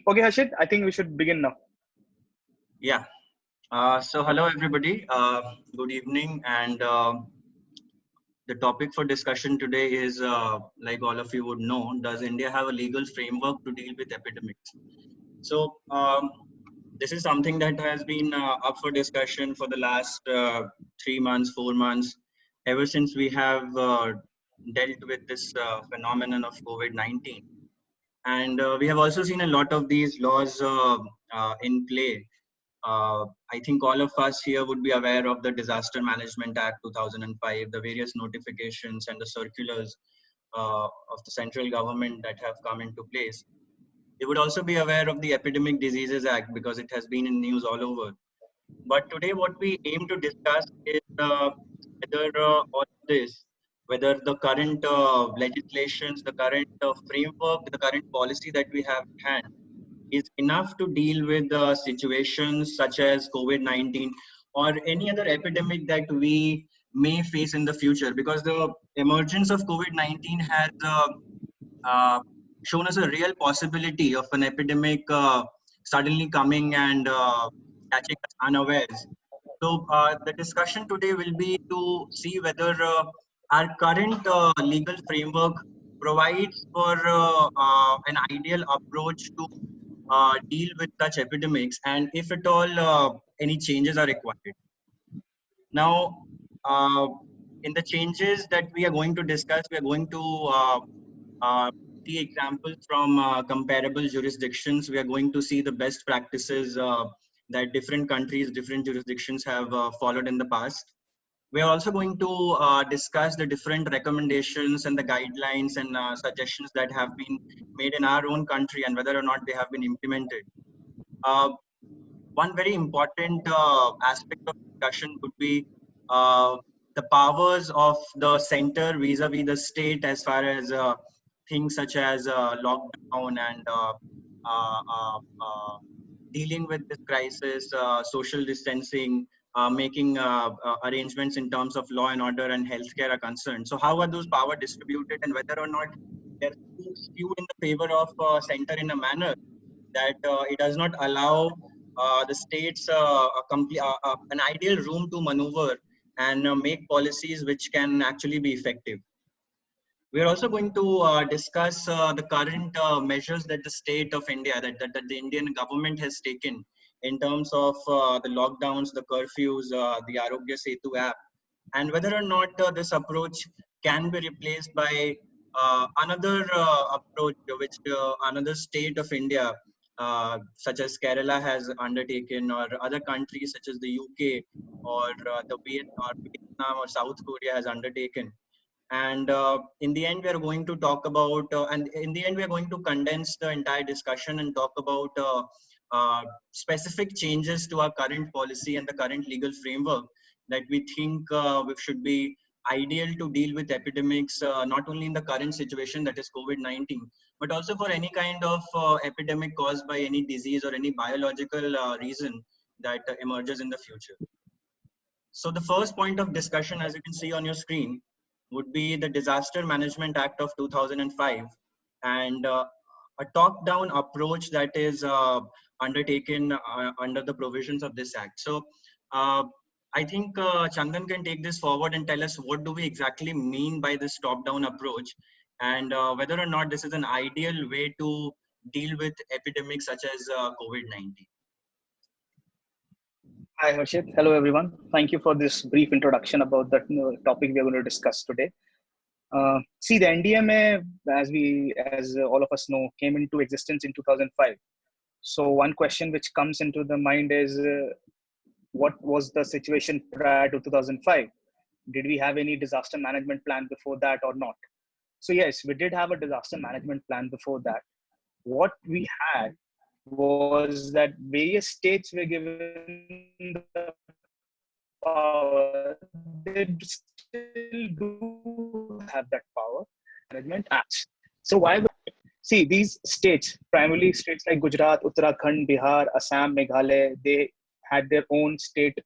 Okay, Harshit, I think we should begin now. Yeah. So hello everybody. Good evening, and the topic for discussion today is, like all of you would know, does India have a legal framework to deal with epidemics? So this is something that has been up for discussion for the last 3 months, 4 months, ever since we have dealt with this phenomenon of COVID-19. And we have also seen a lot of these laws in play. I think all of us here would be aware of the Disaster Management Act 2005, the various notifications and the circulars of the central government that have come into place. You would also be aware of the Epidemic Diseases Act because it has been in news all over. But today, what we aim to discuss is whether all of this, whether the current legislations, the current framework, the current policy that we have at hand is enough to deal with situations such as COVID-19 or any other epidemic that we may face in the future. Because the emergence of COVID-19 has uh, shown us a real possibility of an epidemic suddenly coming and catching us unawares. So the discussion today will be to see whether our current legal framework provides for an ideal approach to deal with such epidemics, and if at all any changes are required. Now, uh, in the changes that we are going to discuss, we are going to uh, see examples from comparable jurisdictions. We are going to see the best practices that different countries, different jurisdictions have followed in the past. We are also going to discuss the different recommendations and the guidelines and suggestions that have been made in our own country and whether or not they have been implemented. Uh, One very important aspect of discussion would be uh, the powers of the center vis-a-vis the state as far as things such as lockdown and uh, uh, uh, dealing with this crisis, social distancing, making arrangements in terms of law and order and healthcare are concerned. So how are those power distributed, and whether or not they're skewed in the favor of center in a manner that it does not allow the states an ideal room to maneuver and make policies which can actually be effective. We are also going to discuss the current measures that the state of India, that the Indian government has taken in terms of the lockdowns, the curfews, the Arogya Setu app, and whether or not this approach can be replaced by another approach which another state of India, such as Kerala, has undertaken, or other countries such as the UK or Vietnam or South Korea has undertaken. And in the end, we are going to talk about, and in the end, we are going to condense the entire discussion and talk about specific changes to our current policy and the current legal framework that we think should be ideal to deal with epidemics, not only in the current situation that is COVID-19, but also for any kind of epidemic caused by any disease or any biological reason that emerges in the future. So the first point of discussion, as you can see on your screen, would be the Disaster Management Act of 2005 and a top-down approach that is undertaken under the provisions of this act. So I think Chandan can take this forward and tell us what do we exactly mean by this top-down approach, and whether or not this is an ideal way to deal with epidemics such as COVID-19. Hi, Harshit. Hello, everyone. Thank you for this brief introduction about the topic we are going to discuss today. See, the NDMA, as all of us know, came into existence in 2005. So one question which comes into the mind is, what was the situation prior to 2005? Did we have any disaster management plan before that or not? So yes, we did have a disaster management plan before that. What we had was that various states were given the power. They still do have that power, management acts. So why would see these states, primarily states like Gujarat, Uttarakhand, Bihar, Assam, Meghalaya, they had their own state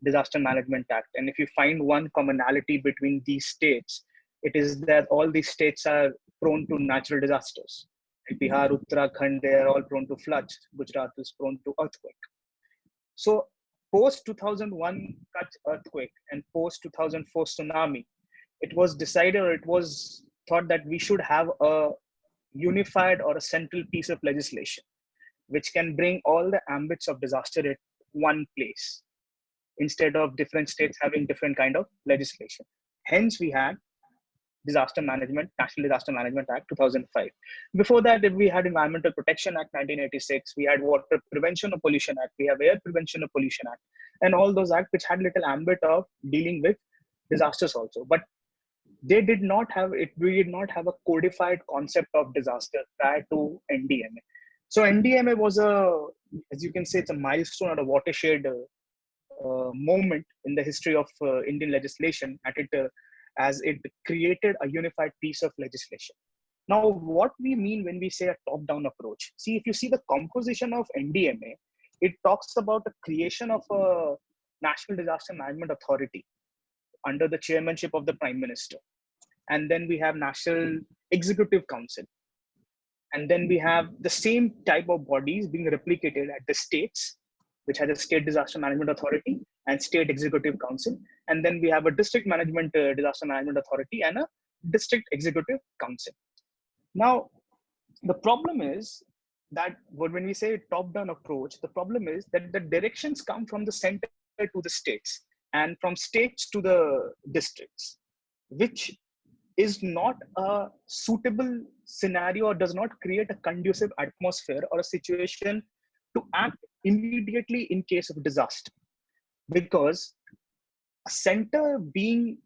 disaster management act. And if you find one commonality between these states, it is that all these states are prone to natural disasters. Bihar, Uttarakhand, they are all prone to floods. Gujarat is prone to earthquake. So post 2001 Kutch earthquake and post 2004 tsunami, it was decided, or it was thought, that we should have a unified or a central piece of legislation which can bring all the ambits of disaster at one place instead of different states having different kind of legislation. Hence, we had National Disaster Management Act 2005. Before that, we had Environmental Protection Act 1986, we had Water Prevention of Pollution Act, we have Air Prevention of Pollution Act, and all those acts which had little ambit of dealing with disasters also. But they did not have it. We did not have a codified concept of disaster prior to NDMA. So NDMA was as you can say, it's a milestone or a watershed moment in the history of Indian legislation as it created a unified piece of legislation. Now, what we mean when we say a top-down approach, see, if you see the composition of NDMA, it talks about the creation of a National Disaster Management Authority under the chairmanship of the Prime Minister. And then we have National Executive Council. And then we have the same type of bodies being replicated at the states, which has a State Disaster Management Authority and State Executive Council. And then we have a District Disaster Management Authority and a District Executive Council. Now, the problem is that when we say top-down approach, the problem is that the directions come from the center to the states and from states to the districts, which is not a suitable scenario or does not create a conducive atmosphere or a situation to act immediately in case of disaster. Because a center being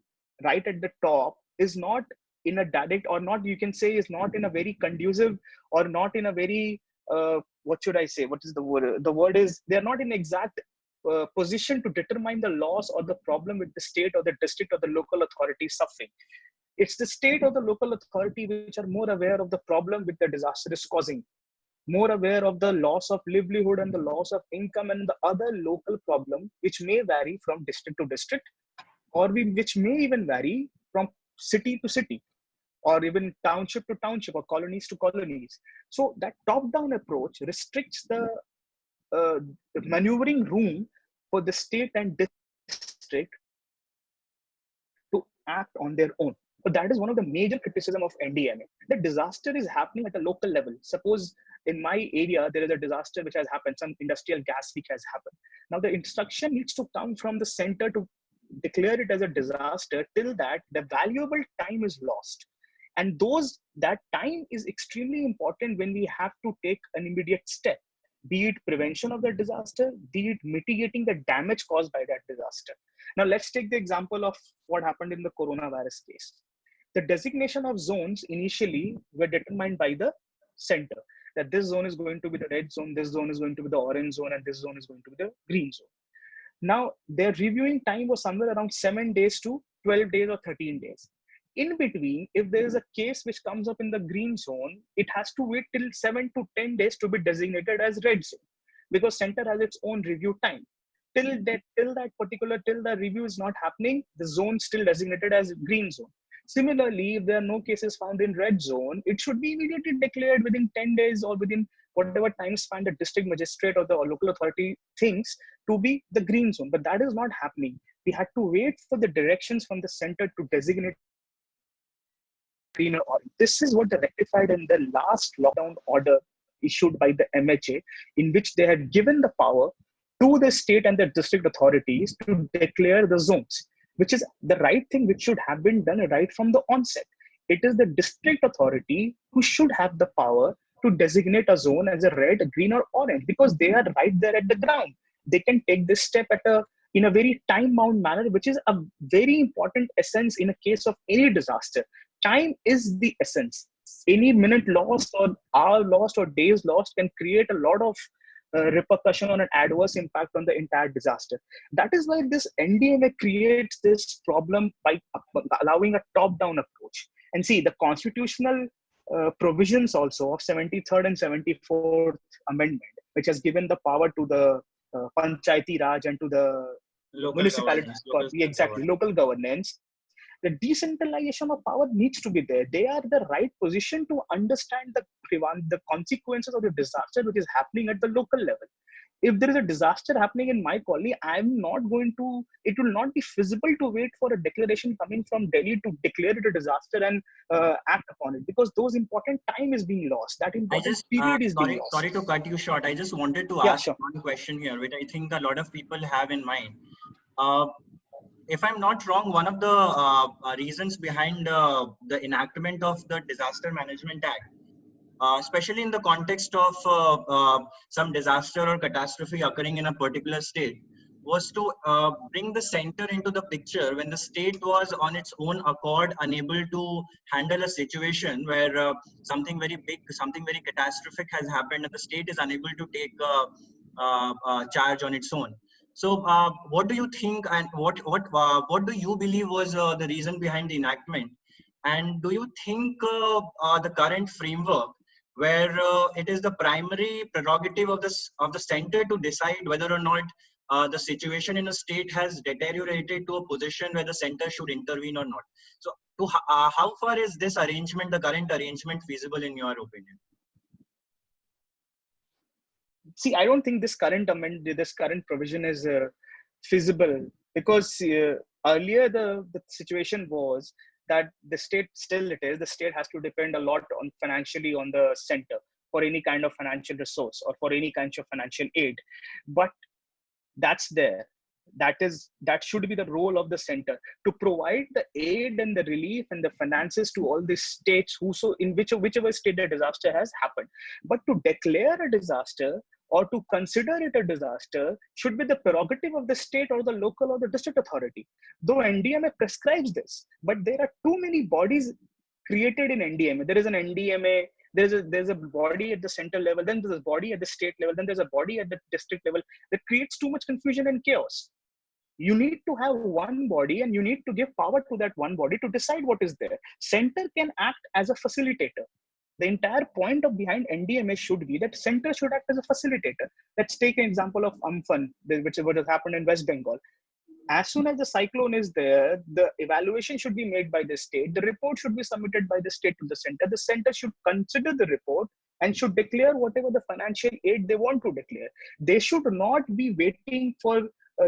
right at the top is not in a direct, or not, you can say, is not in a very conducive, or not in a very, what should I say? What is the word? The word is, they're not in exact position to determine the loss or the problem with the state or the district or the local authority suffering. It's the state or the local authority which are more aware of the problem which the disaster is causing, more aware of the loss of livelihood and the loss of income and the other local problem, which may vary from district to district, or which may even vary from city to city, or even township to township, or colonies to colonies. So that top-down approach restricts the maneuvering room for the state and district to act on their own. So that is one of the major criticism of NDMA. The disaster is happening at a local level. Suppose in my area, there is a disaster which has happened, some industrial gas leak has happened. Now the instruction needs to come from the center to declare it as a disaster. Till that, the valuable time is lost. And that time is extremely important when we have to take an immediate step, be it prevention of the disaster, be it mitigating the damage caused by that disaster. Now let's take the example of what happened in the coronavirus case. The designation of zones initially were determined by the center, that this zone is going to be the red zone, this zone is going to be the orange zone, and this zone is going to be the green zone. Now, their reviewing time was somewhere around 7 days to 12 days or 13 days. In between, if there is a case which comes up in the green zone, it has to wait till 7 to 10 days to be designated as red zone, because center has its own review time. Till the review is not happening, the zone is still designated as green zone. Similarly, if there are no cases found in red zone, it should be immediately declared within 10 days or within whatever time span the district magistrate or the local authority thinks to be the green zone. But that is not happening. We had to wait for the directions from the center to designate green or orange. This is what they rectified in the last lockdown order issued by the MHA, in which they had given the power to the state and the district authorities to declare the zones, which is the right thing, which should have been done right from the onset. It is the district authority who should have the power to designate a zone as a red, green, or orange, because they are right there at the ground. They can take this step in a very time-bound manner, which is a very important essence in a case of any disaster. Time is the essence. Any minute lost or hour lost or days lost can create a lot of repercussion on an adverse impact on the entire disaster. That is why this NDMA creates this problem by allowing a top-down approach. And see, the constitutional provisions also of 73rd and 74th Amendment, which has given the power to the Panchayati Raj and to the Local municipalities, governance, local governance, The decentralization of power needs to be there. They are the right position to understand the consequences of the disaster which is happening at the local level. If there is a disaster happening in my colony, it will not be feasible to wait for a declaration coming from Delhi to declare it a disaster and act upon it, because those important time is being lost. That I important just period is being sorry lost. to cut you short. I just wanted to Yeah, ask sure. one question here, which I think a lot of people have in mind. Uh, if I'm not wrong, one of the reasons behind the enactment of the Disaster Management Act, especially in the context of some disaster or catastrophe occurring in a particular state, was to bring the center into the picture when the state was on its own accord unable to handle a situation where something very big, something very catastrophic has happened, and the state is unable to take charge on its own. So, what do you think, and what do you believe was the reason behind the enactment? And do you think the current framework, where it is the primary prerogative of the center to decide whether or not the situation in a state has deteriorated to a position where the center should intervene or not? So, how far is this arrangement, the current arrangement, feasible in your opinion? See, I don't think this current provision is feasible, because earlier the situation was that the state has to depend a lot on financially on the center for any kind of financial resource or for any kind of financial aid. But that's there. That should be the role of the center, to provide the aid and the relief and the finances to all these states in whichever state the disaster has happened. But to declare a disaster or to consider it a disaster should be the prerogative of the state or the local or the district authority. Though NDMA prescribes this, but there are too many bodies created in NDMA. There is an NDMA, there's a body at the central level, then there's a body at the state level, then there's a body at the district level. That creates too much confusion and chaos. You need to have one body, and you need to give power to that one body to decide what is there. Center can act as a facilitator. The entire point of behind NDMA should be that center should act as a facilitator. Let's take an example of Amphan, which is what has happened in West Bengal. As soon as the cyclone is there, the evaluation should be made by the state. The report should be submitted by the state to the center. The center should consider the report and should declare whatever the financial aid they want to declare. They should not be waiting for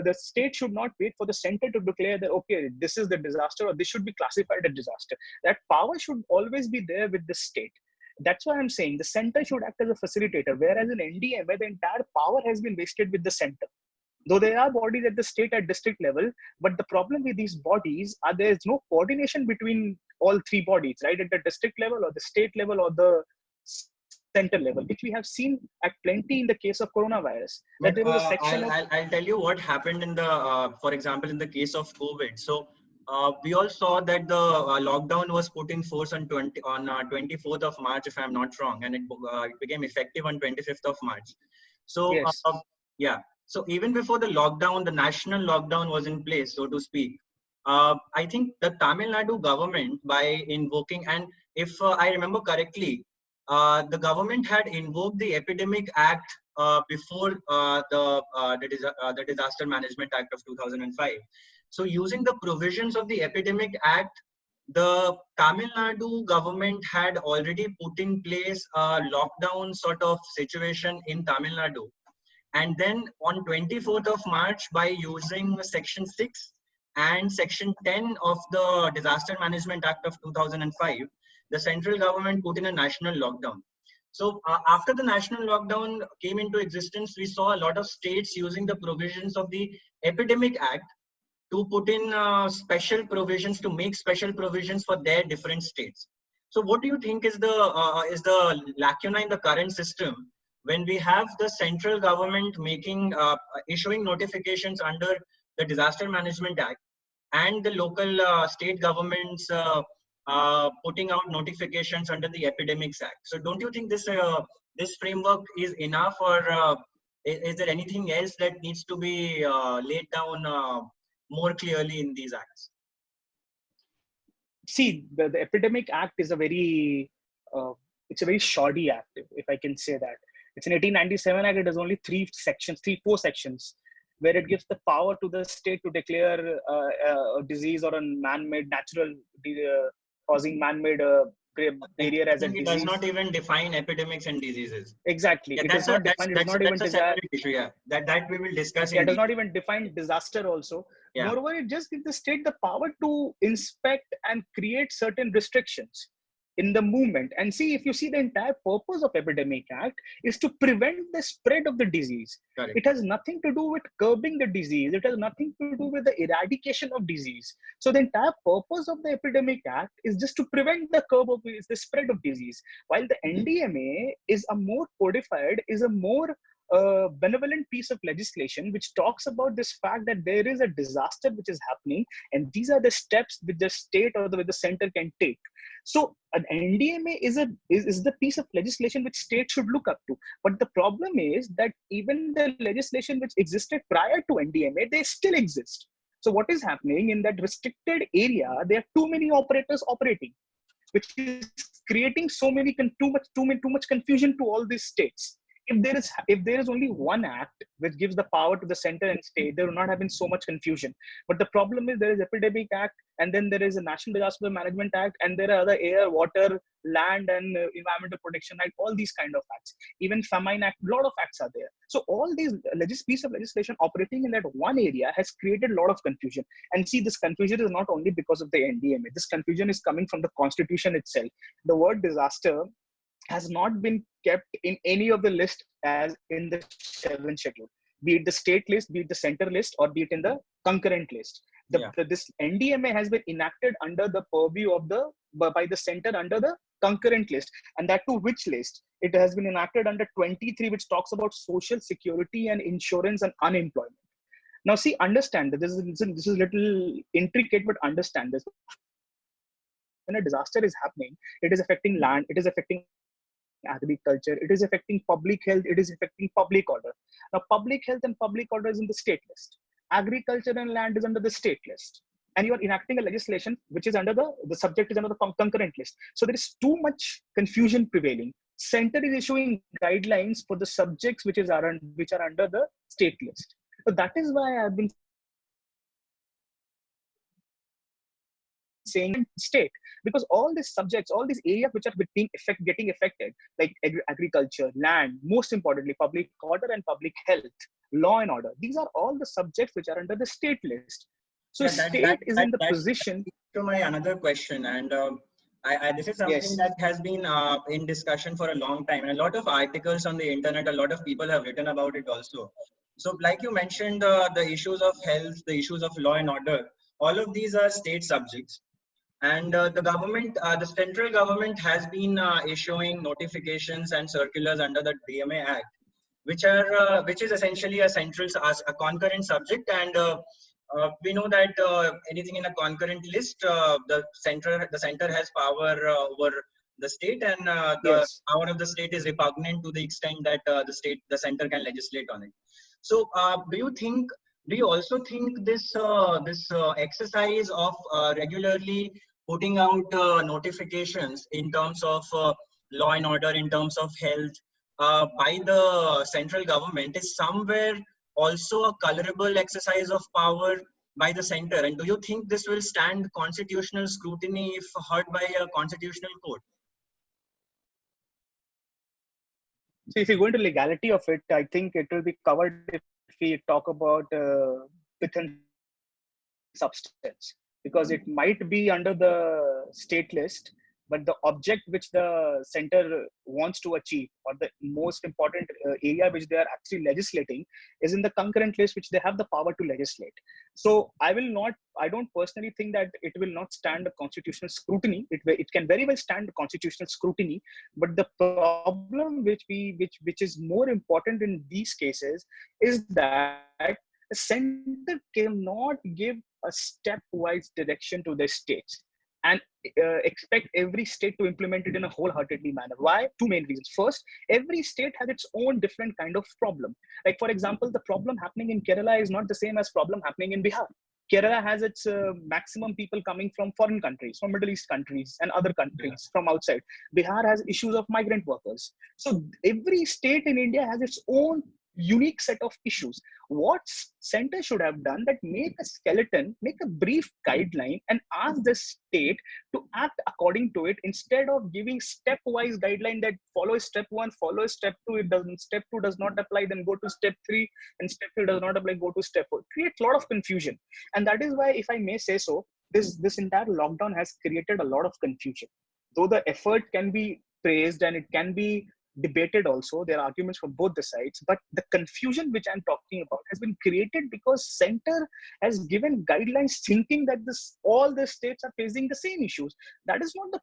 the state should not wait for the center to declare that, okay, this is the disaster or this should be classified as disaster. That power should always be there with the state. That's why I'm saying the center should act as a facilitator, whereas in NDMA, the entire power has been wasted with the center. Though there are bodies at the state and district level, but the problem with these bodies are there's no coordination between all three bodies, right? At the district level or the state level or the center level, which we have seen at plenty in the case of coronavirus. That But there was a section I'll tell you what happened in the, for example, in the case of COVID. So we all saw that the lockdown was put in force on 24th of March, if I'm not wrong, and it became effective on 25th of March. So yes. yeah. So even before the lockdown, the national lockdown was in place, so to speak. I think the Tamil Nadu government, by invoking, and if I remember correctly, the government had invoked the Epidemic Act before the Disaster Management Act of 2005. So using the provisions of the Epidemic Act, the Tamil Nadu government had already put in place a lockdown sort of situation in Tamil Nadu. And then on 24th of March, by using Section 6 and Section 10 of the Disaster Management Act of 2005, the central government put in a national lockdown. So after the national lockdown came into existence, we saw a lot of states using the provisions of the Epidemic Act to put in special provisions, to make special provisions for their different states. So what do you think is the lacuna in the current system, when we have the central government making issuing notifications under the Disaster Management Act, and the local state governments putting out notifications under the Epidemics Act? So don't you think this framework is enough, or is there anything else that needs to be laid down more clearly in these acts? See, the Epidemic Act is it's a very shoddy act, if I can say that. It's an 1897 act. It has only four sections. where it gives the power to the state to declare a disease or a man-made natural causing man-made barrier I as a think it does disease. not even define epidemics and diseases. Exactly. Yeah, It is not defined. It does not even that's a separate issue. Yeah, that we will discuss yeah, in does not detail. even define disaster also. Yeah. Moreover, it just gives the state the power to inspect and create certain restrictions in the movement. And see, if you see, the entire purpose of Epidemic Act is to prevent the spread of the disease. Correct. It has nothing to do with curbing the disease. It has nothing to do with the eradication of disease. So the entire purpose of the Epidemic Act is just to prevent the curb of the spread of disease. While the NDMA is a more codified, is a more benevolent piece of legislation which talks about this fact that there is a disaster which is happening, and these are the steps which the state or the center can take. So an NDMA is the piece of legislation which states should look up to. But the problem is that even the legislation which existed prior to NDMA, they still exist. So what is happening in that restricted area? There are too many operators operating, which is creating too much confusion to all these states. If there is only one act which gives the power to the center and state, there will not have been so much confusion. But the problem is there is Epidemic Act, and then there is a National Disaster Management Act, and there are other air, water, land, and environmental protection act, all these kind of acts. Even Famine Act, a lot of acts are there. So all these piece of legislation operating in that one area has created a lot of confusion. And see, this confusion is not only because of the NDMA. This confusion is coming from the Constitution itself. The word disaster has not been kept in any of the list as in the 7th schedule, be it the state list, be it the center list, or be it in the concurrent list. This NDMA has been enacted under the purview of by the center under the concurrent list. And that to which list? It has been enacted under 23, which talks about social security and insurance and unemployment. Now, see, understand that this is little intricate, but understand this. When a disaster is happening, it is affecting land, it is affecting agriculture, it is affecting public health, it is affecting public order. Now, public health and public order is in the state list. Agriculture and land is under the state list. And you are enacting a legislation which is under the subject is under the concurrent list. So there is too much confusion prevailing. Center is issuing guidelines for the subjects which are under the state list. So that is why I've been saying state, because all these subjects, all these areas which are getting affected, like agriculture, land, most importantly, public order and public health, law and order, these are all the subjects which are under the state list. So state is in the position. To my another question, and this is something that has been in discussion for a long time, and a lot of articles on the internet, a lot of people have written about it also. So like you mentioned, the issues of health, the issues of law and order, all of these are state subjects. And the government, the central government has been issuing notifications and circulars under the DMA Act, which is essentially a concurrent subject. And we know that anything in a concurrent list, the center has power over the state, and the power of the state is repugnant to the extent that the center can legislate on it. So, do you also think this exercise of regularly putting out notifications in terms of law and order, in terms of health, by the central government is somewhere also a colorable exercise of power by the center? And do you think this will stand constitutional scrutiny if heard by a constitutional court? So if you go into legality of it, I think it will be covered if we talk about within substance, because it might be under the state list, but the object which the center wants to achieve, or the most important area which they are actually legislating, is in the concurrent list, which they have the power to legislate. So I don't personally think that it will not stand a constitutional scrutiny. It can very well stand constitutional scrutiny, but the problem which is more important in these cases is that the center cannot give a stepwise direction to the states and expect every state to implement it in a wholeheartedly manner. Why? Two main reasons. First, every state has its own different kind of problem. Like, for example, the problem happening in Kerala is not the same as problem happening in Bihar. Kerala has its maximum people coming from foreign countries, from Middle East countries and other countries from outside. Bihar has issues of migrant workers. So every state in India has its own unique set of issues. What center should have done that, make a skeleton, make a brief guideline and ask the state to act according to it, instead of giving stepwise guideline that follow step one, follow step two, it doesn't, step two does not apply, then go to step three, and step three does not apply, go to step four. Create a lot of confusion. And that is why, if I may say so, this entire lockdown has created a lot of confusion. Though the effort can be praised and it can be debated also, there are arguments from both the sides, but the confusion which I'm talking about has been created because center has given guidelines thinking that this all the states are facing the same issues. That is not the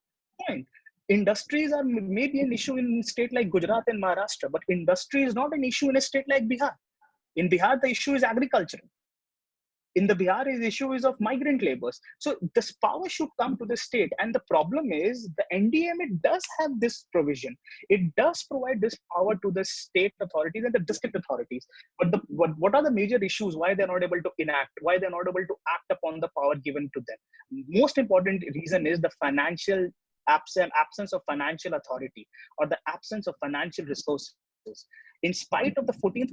point. Industries are maybe an issue in a state like Gujarat and Maharashtra, but industry is not an issue in a state like Bihar. In Bihar, the issue is agriculture. In the Bihar, the issue is of migrant laborers. So this power should come to the state. And the problem is the NDMA does have this provision. It does provide this power to the state authorities and the district authorities. But what are the major issues? Why they're not able to enact? Why they're not able to act upon the power given to them? Most important reason is the financial absence of financial authority, or the absence of financial resources. In spite of the 14th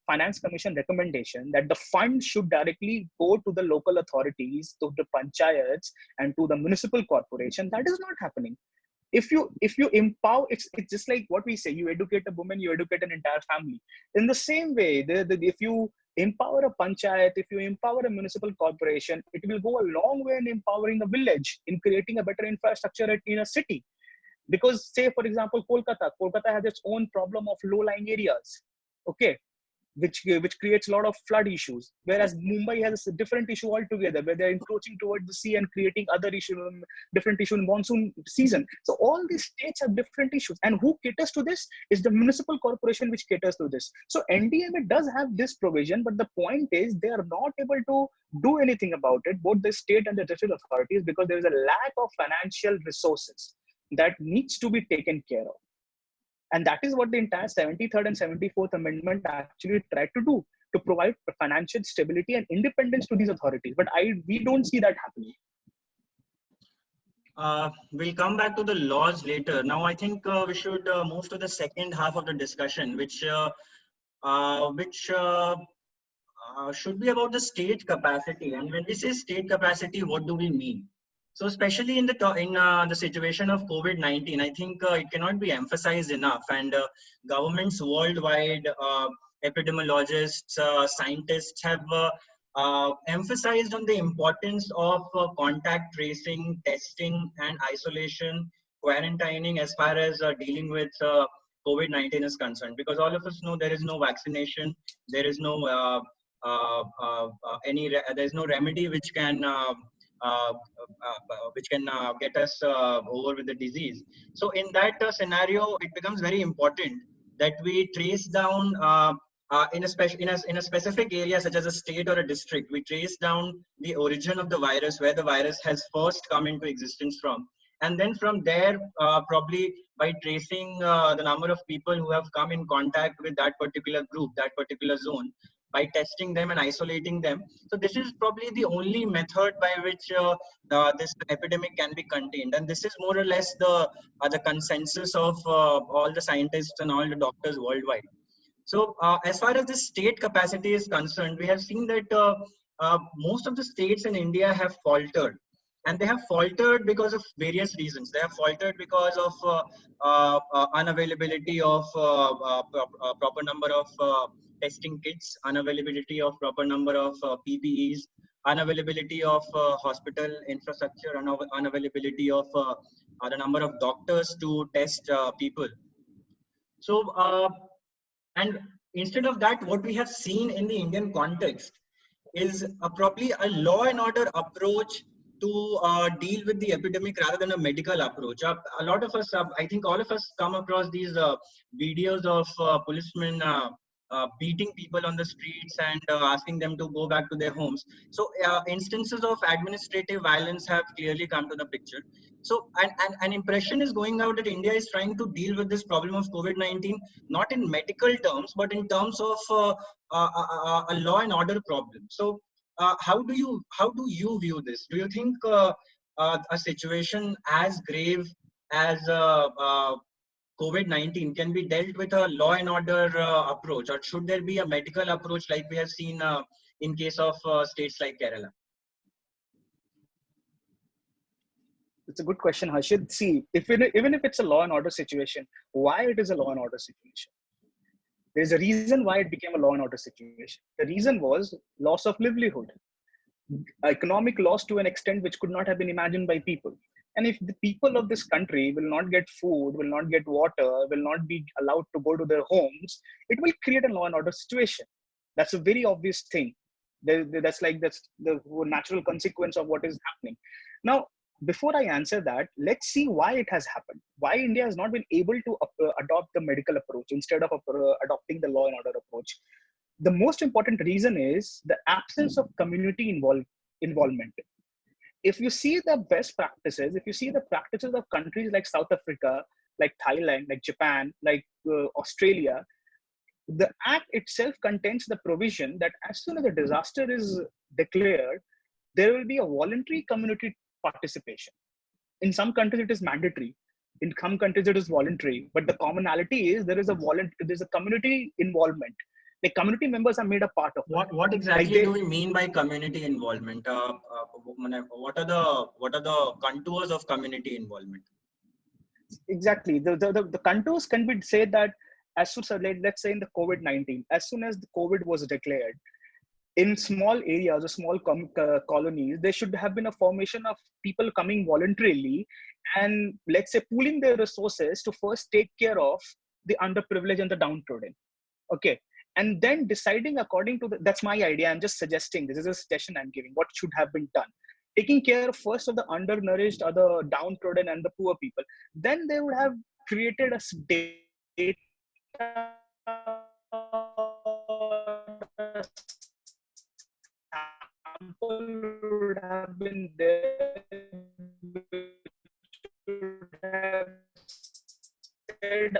Finance Commission recommendation that the fund should directly go to the local authorities, to the panchayats and to the municipal corporation, that is not happening. If you empower, it's just like what we say, you educate a woman, you educate an entire family. In the same way, if you empower a panchayat, if you empower a municipal corporation, it will go a long way in empowering a village, in creating a better infrastructure in a city. Because say, for example, Kolkata has its own problem of low-lying areas, okay, which creates a lot of flood issues. Whereas Mumbai has a different issue altogether, where they're encroaching towards the sea and creating other different issue in monsoon season. So all these states have different issues, and who caters to this is the municipal corporation which caters to this. So NDMA does have this provision, but the point is they are not able to do anything about it, both the state and the district authorities, because there is a lack of financial resources that needs to be taken care of. And that is what the entire 73rd and 74th Amendment actually tried to do, to provide financial stability and independence to these authorities. But we don't see that happening. We'll come back to the laws later. Now, I think we should move to the second half of the discussion, which should be about the state capacity. And when we say state capacity, what do we mean? So especially in the situation of COVID-19, I think it cannot be emphasized enough. And governments worldwide, epidemiologists, scientists have emphasized on the importance of contact tracing, testing, and isolation, quarantining as far as dealing with COVID-19 is concerned. Because all of us know there is no vaccination, there is no there's no remedy which can get us over with the disease. So in that scenario, it becomes very important that we trace down in a specific area such as a state or a district, we trace down the origin of the virus, where the virus has first come into existence from. And then from there, probably by tracing the number of people who have come in contact with that particular group, that particular zone, by testing them and isolating them. So this is probably the only method by which this epidemic can be contained. And this is more or less the consensus of all the scientists and all the doctors worldwide. So as far as the state capacity is concerned, we have seen that most of the states in India have faltered. And they have faltered because of various reasons. They have faltered because of unavailability of proper number of testing kits, unavailability of proper number of PPEs, unavailability of hospital infrastructure, unavailability of the number of doctors to test people. So, and instead of that, what we have seen in the Indian context is probably a law and order approach to deal with the epidemic rather than a medical approach. A lot of us, I think all of us come across these videos of policemen beating people on the streets and asking them to go back to their homes. So instances of administrative violence have clearly come to the picture. So an impression is going out that India is trying to deal with this problem of COVID-19, not in medical terms, but in terms of a law and order problem. So how do you view this? Do you think a situation as grave as COVID-19 can be dealt with a law and order approach, or should there be a medical approach like we have seen in case of states like Kerala? It's a good question, Harshit. See, even if it's a law and order situation, why it is a law and order situation? There's a reason why it became a law and order situation. The reason was loss of livelihood, economic loss to an extent which could not have been imagined by people. And if the people of this country will not get food, will not get water, will not be allowed to go to their homes, it will create a law and order situation. That's a very obvious thing. That's the natural consequence of what is happening. Now, before I answer that, let's see why it has happened. Why India has not been able to adopt the medical approach instead of adopting the law and order approach. The most important reason is the absence of community involvement. If you see the best practices, if you see the practices of countries like South Africa, like Thailand, like Japan, like Australia, the act itself contains the provision that as soon as a disaster is declared, there will be a voluntary community participation. In some countries, it is mandatory. In some countries, it is voluntary. But the commonality is there's a community involvement. The community members are made a part of it. What exactly do we mean by community involvement? What are the contours of community involvement? Exactly. The contours can be said that as soon as, let's say in the COVID-19, as soon as the COVID was declared, in small areas or small colonies, there should have been a formation of people coming voluntarily and, let's say, pooling their resources to first take care of the underprivileged and the downtrodden. Okay. And then deciding according to that's my idea. I'm just suggesting, this is a suggestion I'm giving, what should have been done. Taking care first of the undernourished or the downtrodden and the poor people. Then they would have created a data sample would have been there, would have said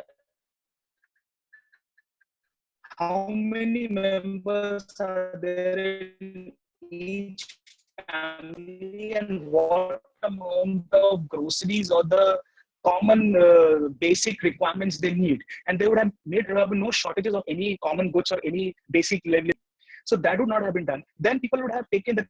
how many members are there in each family and what amount of groceries or the common basic requirements they need. And they would have made no shortages of any common goods or any basic level. So that would not have been done. Then people would have taken the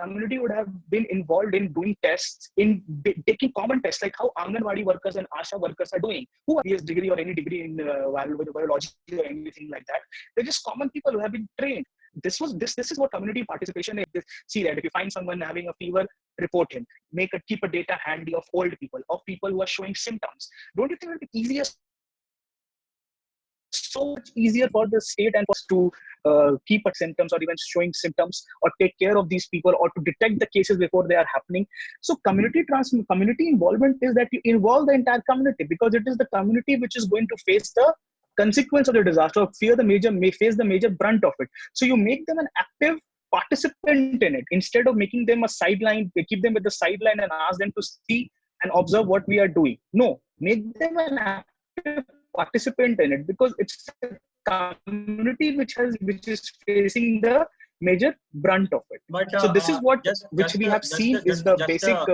community would have been involved in doing tests, in taking common tests, like how Anganwadi workers and ASHA workers are doing, who have BS degree or any degree in biology or anything like that. They're just common people who have been trained. This is what community participation is. See that if you find someone having a fever, report him. Keep a data handy of old people, of people who are showing symptoms. Don't you think it would be easier? So much easier for the state and for us to keep at symptoms or even showing symptoms or take care of these people or to detect the cases before they are happening. So community involvement is that you involve the entire community, because it is the community which is going to face the consequence of the disaster, or may face the major brunt of it. So you make them an active participant in it instead of making them a sideline. They keep them with the sideline and ask them to see and observe what we are doing. No, make them an active participant in it, because it's the community which is facing the major brunt of it. But so this is what we have seen is the basic. Just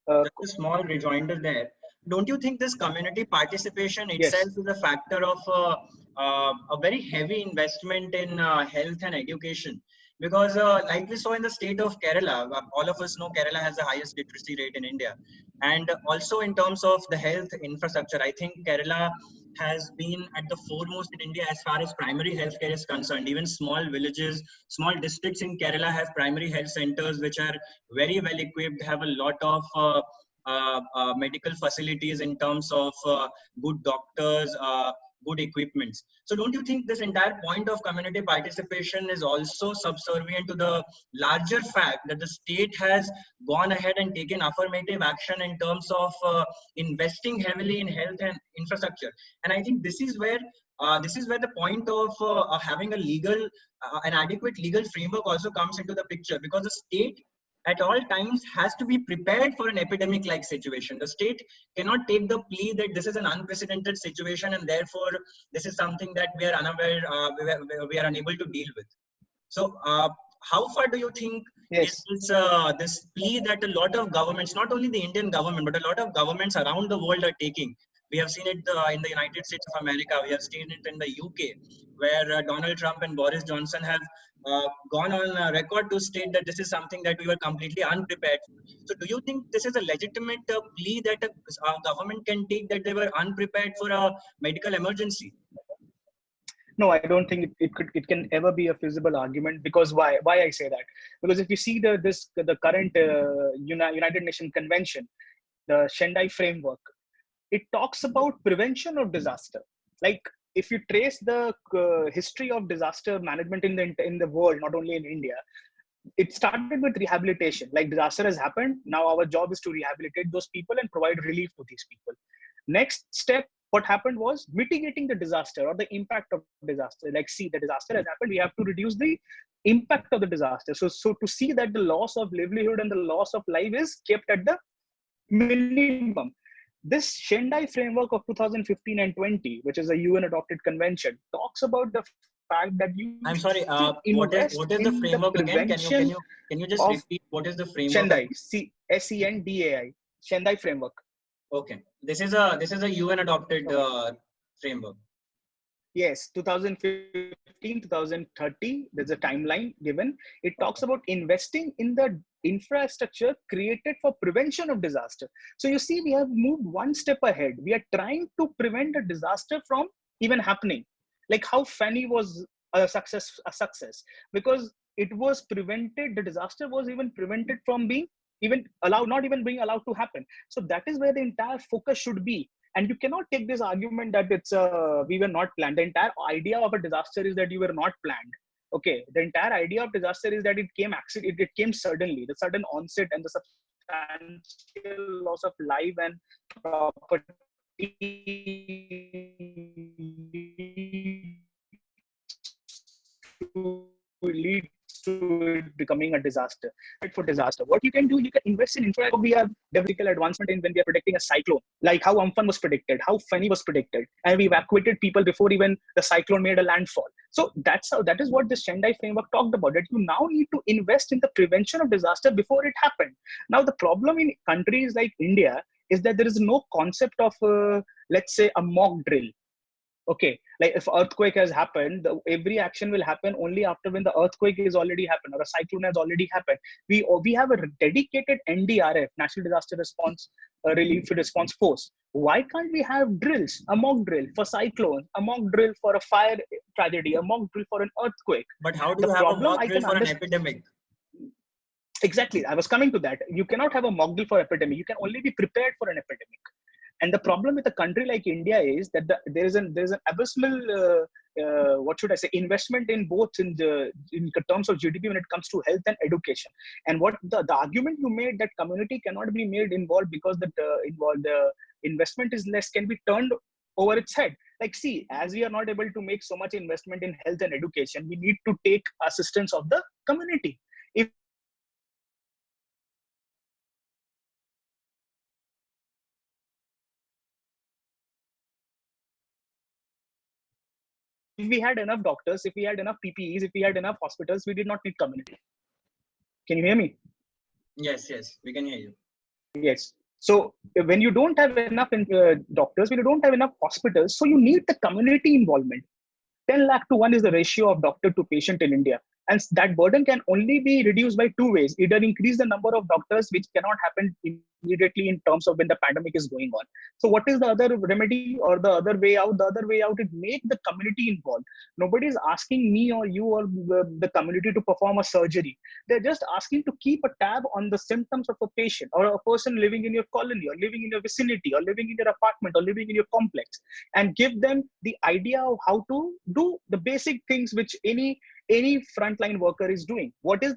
a small rejoinder there. Don't you think this community participation itself is a factor of a very heavy investment in health and education? Because like we saw in the state of Kerala, all of us know Kerala has the highest literacy rate in India. And also in terms of the health infrastructure, I think Kerala has been at the foremost in India as far as primary healthcare is concerned. Even small villages, small districts in Kerala have primary health centers which are very well equipped, have a lot of medical facilities in terms of good doctors, good equipments. So don't you think this entire point of community participation is also subservient to the larger fact that the state has gone ahead and taken affirmative action in terms of investing heavily in health and infrastructure? And I think this is where the point of having an adequate legal framework also comes into the picture, because the state at all times has to be prepared for an epidemic-like situation. The state cannot take the plea that this is an unprecedented situation and therefore this is something that we are unaware, we are unable to deal with. So how far do you think is this plea that a lot of governments, not only the Indian government, but a lot of governments around the world are taking, We have seen it in the United States of America. We have seen it in the UK, where Donald Trump and Boris Johnson have gone on record to state that this is something that we were completely unprepared for. So, do you think this is a legitimate plea that a government can take, that they were unprepared for a medical emergency? No, I don't think it can ever be a feasible argument. Because why I say that? Because if you see the current United Nations Convention, the Sendai framework, it talks about prevention of disaster. Like, if you trace the history of disaster management in the world, not only in India, it started with rehabilitation. Like, disaster has happened, now our job is to rehabilitate those people and provide relief to these people. Next step, what happened was mitigating the disaster or the impact of disaster. Like, see, the disaster has happened, we have to reduce the impact of the disaster. So to see that the loss of livelihood and the loss of life is kept at the minimum. This Sendai framework of 2015 and 20, which is a UN adopted convention, talks about the fact that you I'm sorry. What is the in framework the again? prevention Can you just of repeat what is the framework Sendai, again? Sendai, Sendai framework. Okay, this is a UN adopted framework. Yes, 2015, 2030, there's a timeline given. It talks about investing in the infrastructure created for prevention of disaster. So you see, we have moved one step ahead. We are trying to prevent a disaster from even happening. Like how Fanny was a success because it was prevented. The disaster was even prevented from being even allowed, not even being allowed to happen. So that is where the entire focus should be. And you cannot take this argument that it's we were not planned. The entire idea of a disaster is that you were not planned. Okay, the entire idea of disaster is that it came it came suddenly. The sudden onset and the substantial loss of life and property leads to it becoming a disaster. For disaster, what you can do, you can invest in infra. We have developmental advancement in when we are predicting a cyclone, like how Amphan was predicted, how Fanny was predicted, and we evacuated people before even the cyclone made a landfall. So that is what this Sendai framework talked about, that you now need to invest in the prevention of disaster before it happened. Now the problem in countries like India is that there is no concept of let's say a mock drill. Okay, like if earthquake has happened, every action will happen only after when the earthquake is already happened or a cyclone has already happened. We have a dedicated NDRF, National Disaster Response Relief Response Force. Why can't we have drills, a mock drill for cyclone, a mock drill for a fire tragedy, a mock drill for an earthquake? But how do The you have a problem mock I drill can for an understand. epidemic? Exactly, I was coming to that. You cannot have a mock drill for epidemic. You can only be prepared for an epidemic. And the problem with a country like India is that there is an abysmal what should I say, investment in both in terms of GDP when it comes to health and education. And what the argument you made that community cannot be made involved because the investment is less can be turned over its head. Like, see, as we are not able to make so much investment in health and education, we need to take assistance of the community. If we had enough doctors, if we had enough PPEs, if we had enough hospitals, we did not need community. Can you hear me? Yes, we can hear you. Yes. So when you don't have enough doctors, when you don't have enough hospitals, so you need the community involvement. 10 lakh to 1 is the ratio of doctor to patient in India. And that burden can only be reduced by two ways. Either increase the number of doctors, which cannot happen immediately in terms of when the pandemic is going on. So what is the other remedy or the other way out? The other way out is make the community involved. Nobody is asking me or you or the community to perform a surgery. They're just asking to keep a tab on the symptoms of a patient or a person living in your colony or living in your vicinity or living in your apartment or living in your complex, and give them the idea of how to do the basic things which any frontline worker is doing. What is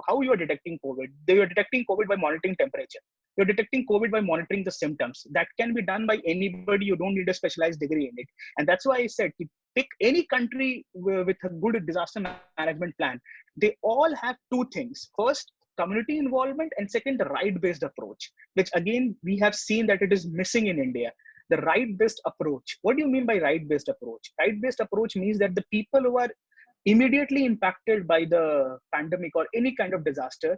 how you are detecting COVID? You are detecting COVID by monitoring temperature. You're detecting COVID by monitoring the symptoms. That can be done by anybody. You don't need a specialized degree in it. And that's why I said, pick any country with a good disaster management plan. They all have two things. First, community involvement, and second, the right-based approach, which again, we have seen that it is missing in India. The right-based approach. What do you mean by right-based approach? Right-based approach means that the people who are immediately impacted by the pandemic or any kind of disaster,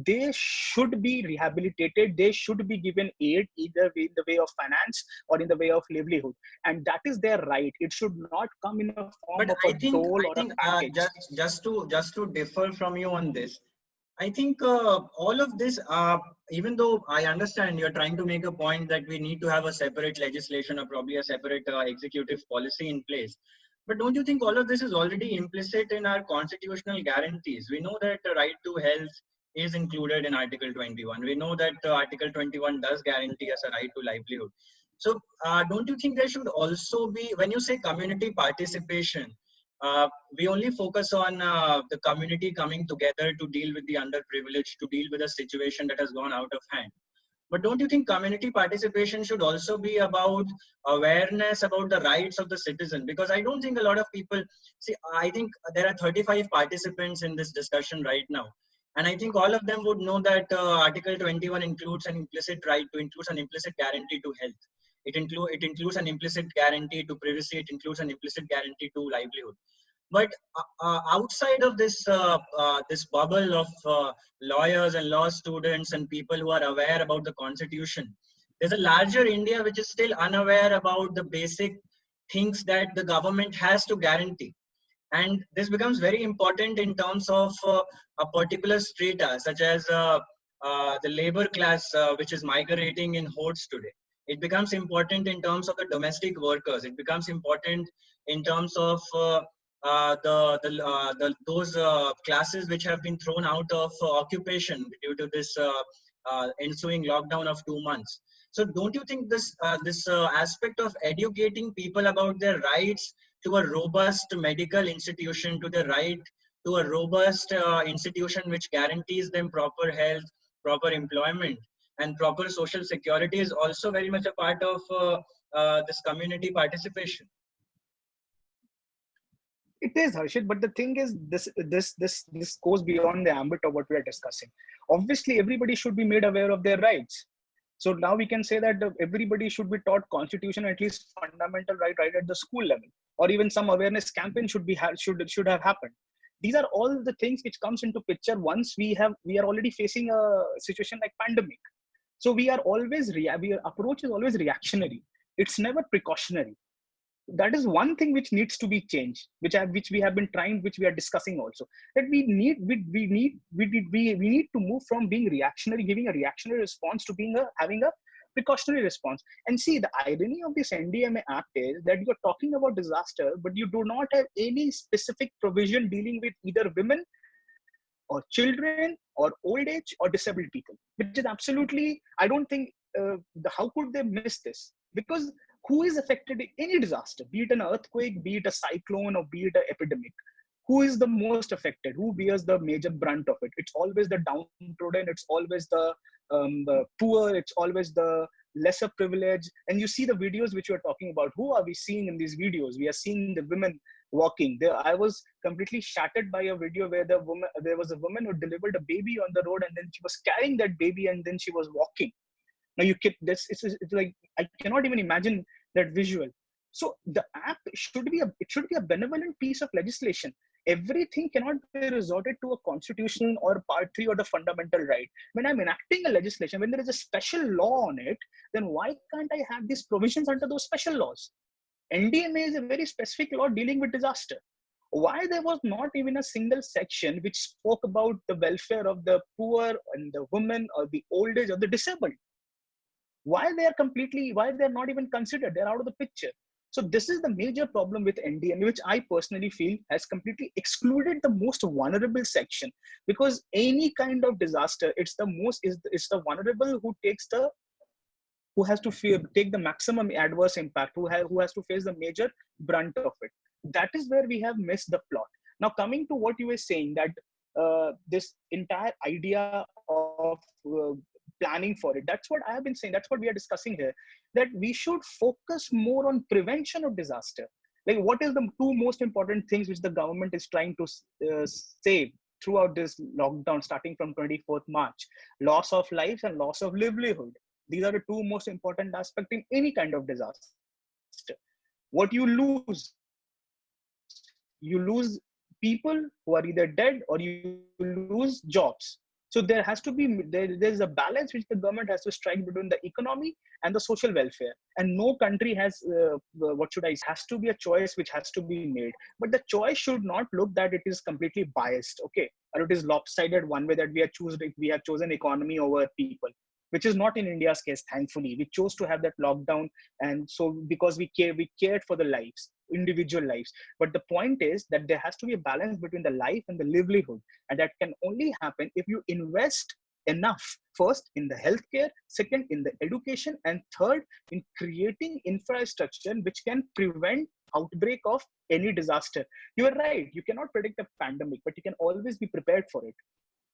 they should be rehabilitated. They should be given aid, either in the way of finance or in the way of livelihood. And that is their right. It should not come in a form But of a dole or a package. just to differ from you on this, I think all of this, even though I understand you're trying to make a point that we need to have a separate legislation or probably a separate executive policy in place, but don't you think all of this is already implicit in our constitutional guarantees? We know that the right to health is included in Article 21. We know that Article 21 does guarantee us a right to livelihood. So don't you think there should also be, when you say community participation, we only focus on the community coming together to deal with the underprivileged, to deal with a situation that has gone out of hand. But don't you think community participation should also be about awareness about the rights of the citizen? Because I don't think a lot of people see, I think there are 35 participants in this discussion right now. And I think all of them would know that Article 21 includes an implicit right to, includes an implicit guarantee to health. It includes an implicit guarantee to privacy. It includes an implicit guarantee to livelihood. But outside of this bubble of lawyers and law students and people who are aware about the constitution, there's a larger India which is still unaware about the basic things that the government has to guarantee. And this becomes very important in terms of a particular strata, such as the labor class, which is migrating in hordes today. It becomes important in terms of the domestic workers. It becomes important in terms of those classes which have been thrown out of occupation due to this ensuing lockdown of 2 months. So, don't you think this aspect of educating people about their rights to a robust medical institution, to the right to a robust institution which guarantees them proper health, proper employment, and proper social security is also very much a part of this community participation? It is, Harshit, but the thing is, this goes beyond the ambit of what we are discussing. Obviously, everybody should be made aware of their rights. So now we can say that everybody should be taught constitution, at least fundamental right at the school level, or even some awareness campaign should have happened. These are all the things which comes into picture once we are already facing a situation like pandemic. So we are always our approach is always reactionary. It's never precautionary. That is one thing which needs to be changed, which we have been trying, which we are discussing also, that we need to move from being reactionary, giving a reactionary response, to having a precautionary response. And see, the irony of this NDMA act is that you're talking about disaster, but you do not have any specific provision dealing with either women or children or old age or disabled people, which is absolutely, I don't think, how could they miss this? Because who is affected in any disaster, be it an earthquake, be it a cyclone, or be it an epidemic? Who is the most affected? Who bears the major brunt of it? It's always the downtrodden, it's always the poor, it's always the lesser privileged. And you see the videos which you're talking about. Who are we seeing in these videos? We are seeing the women walking there. I was completely shattered by a video where there was a woman who delivered a baby on the road, and then she was carrying that baby, and then she was walking. Now you get this, it's like, I cannot even imagine that visual. So the act should be a benevolent piece of legislation. Everything cannot be resorted to a constitutional or part 3 or the fundamental right. When I'm enacting a legislation, when there is a special law on it, then why can't I have these provisions under those special laws? NDMA is a very specific law dealing with disaster. Why there was not even a single section which spoke about the welfare of the poor and the women or the old age or the disabled? Why they're not even considered? They're out of the picture. So this is the major problem with NDMA, which I personally feel has completely excluded the most vulnerable section. Because any kind of disaster, it's the vulnerable who has to take the maximum adverse impact, who has to face the major brunt of it. That is where we have missed the plot. Now, coming to what you were saying, that this entire idea of planning for it, that's what I have been saying. That's what we are discussing here, that we should focus more on prevention of disaster. Like, what is the two most important things which the government is trying to save throughout this lockdown, starting from 24th March? Loss of lives and loss of livelihood. These are the two most important aspects in any kind of disaster. What you lose people who are either dead or you lose jobs. So there has to be, there's a balance which the government has to strike between the economy and the social welfare. And no country has, what should I say, has to be a choice which has to be made. But the choice should not look that it is completely biased, okay? Or it is lopsided one way, that we have chosen economy over people, which is not in India's case, thankfully. We chose to have that lockdown. And so because we cared for the lives, individual lives. But the point is that there has to be a balance between the life and the livelihood. And that can only happen if you invest enough, first in the healthcare, second in the education, and third in creating infrastructure which can prevent outbreak of any disaster. You are right, you cannot predict a pandemic, but you can always be prepared for it.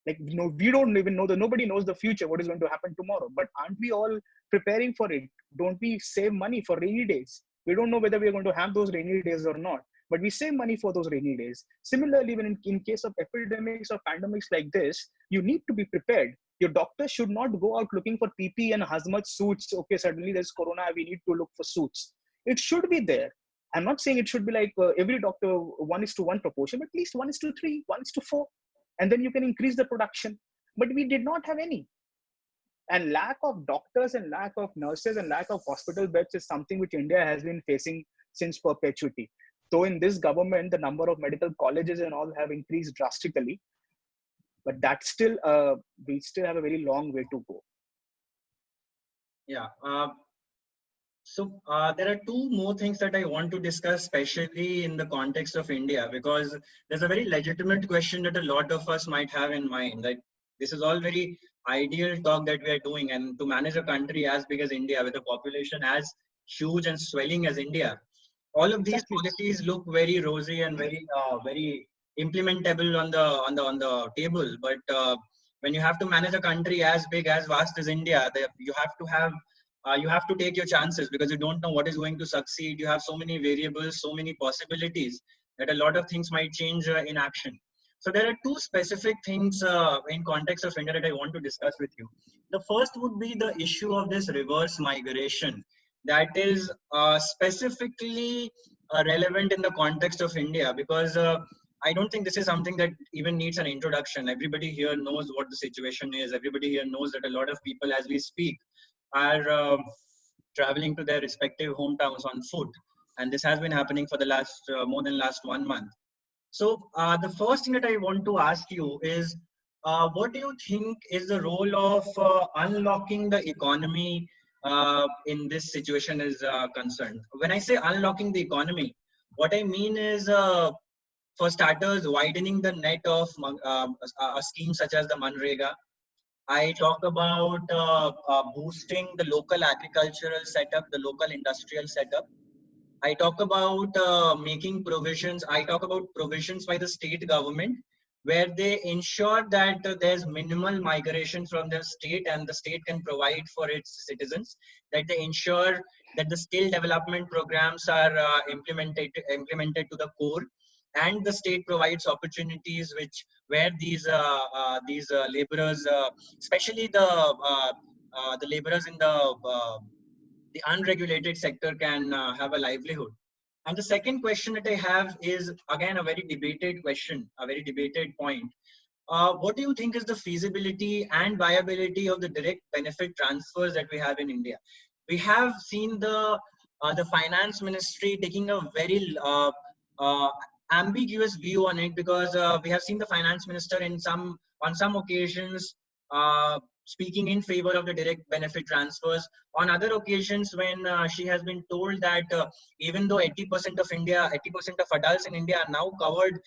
Like, we don't even know, that nobody knows the future, what is going to happen tomorrow. But aren't we all preparing for it? Don't we save money for rainy days? We don't know whether we are going to have those rainy days or not, but we save money for those rainy days. Similarly, when in case of epidemics or pandemics like this, you need to be prepared. Your doctor should not go out looking for PPE and hazmat suits. Okay, suddenly there's corona, we need to look for suits. It should be there. I'm not saying it should be like every doctor 1:1 proportion, but at least 1:3, 1:4, and then you can increase the production. But we did not have any. And lack of doctors and lack of nurses and lack of hospital beds is something which India has been facing since perpetuity. Though in this government, the number of medical colleges and all have increased drastically, but that's still, we still have a very long way to go. Yeah. So there are two more things that I want to discuss, especially in the context of India, because there's a very legitimate question that a lot of us might have in mind. Like, this is all very ideal talk that we are doing, and to manage a country as big as India with a population as huge and swelling as India, all of these Exactly. policies look very rosy and very implementable on the table. But when you have to manage a country as big, as vast as India, you have to take your chances, because you don't know what is going to succeed. You have so many variables, so many possibilities, that a lot of things might change in action. So there are two specific things in context of India that I want to discuss with you. The first would be the issue of this reverse migration that is specifically relevant in the context of India, because I don't think this is something that even needs an introduction. Everybody here knows what the situation is. Everybody here knows that a lot of people, as we speak, are traveling to their respective hometowns on foot, and this has been happening for the last more than last 1 month. So the first thing that I want to ask you is, what do you think is the role of unlocking the economy in this situation is concerned? When I say unlocking the economy, what I mean is, for starters, widening the net of a scheme such as the Manrega. I talk about boosting the local agricultural setup, the local industrial setup. I talk about making provisions. I talk about provisions by the state government, where they ensure that there's minimal migration from the state, and the state can provide for its citizens. That they ensure that the skill development programs are implemented to the core, and the state provides opportunities which where these laborers, especially the laborers in the unregulated sector, can have a livelihood. And the second question that I have is again a very debated question, a very debated point. What do you think is the feasibility and viability of the direct benefit transfers that we have in India? We have seen the finance ministry taking a very ambiguous view on it, because we have seen the finance minister on some occasions speaking in favor of the direct benefit transfers. On other occasions, when she has been told that even though 80% of adults in India are now covered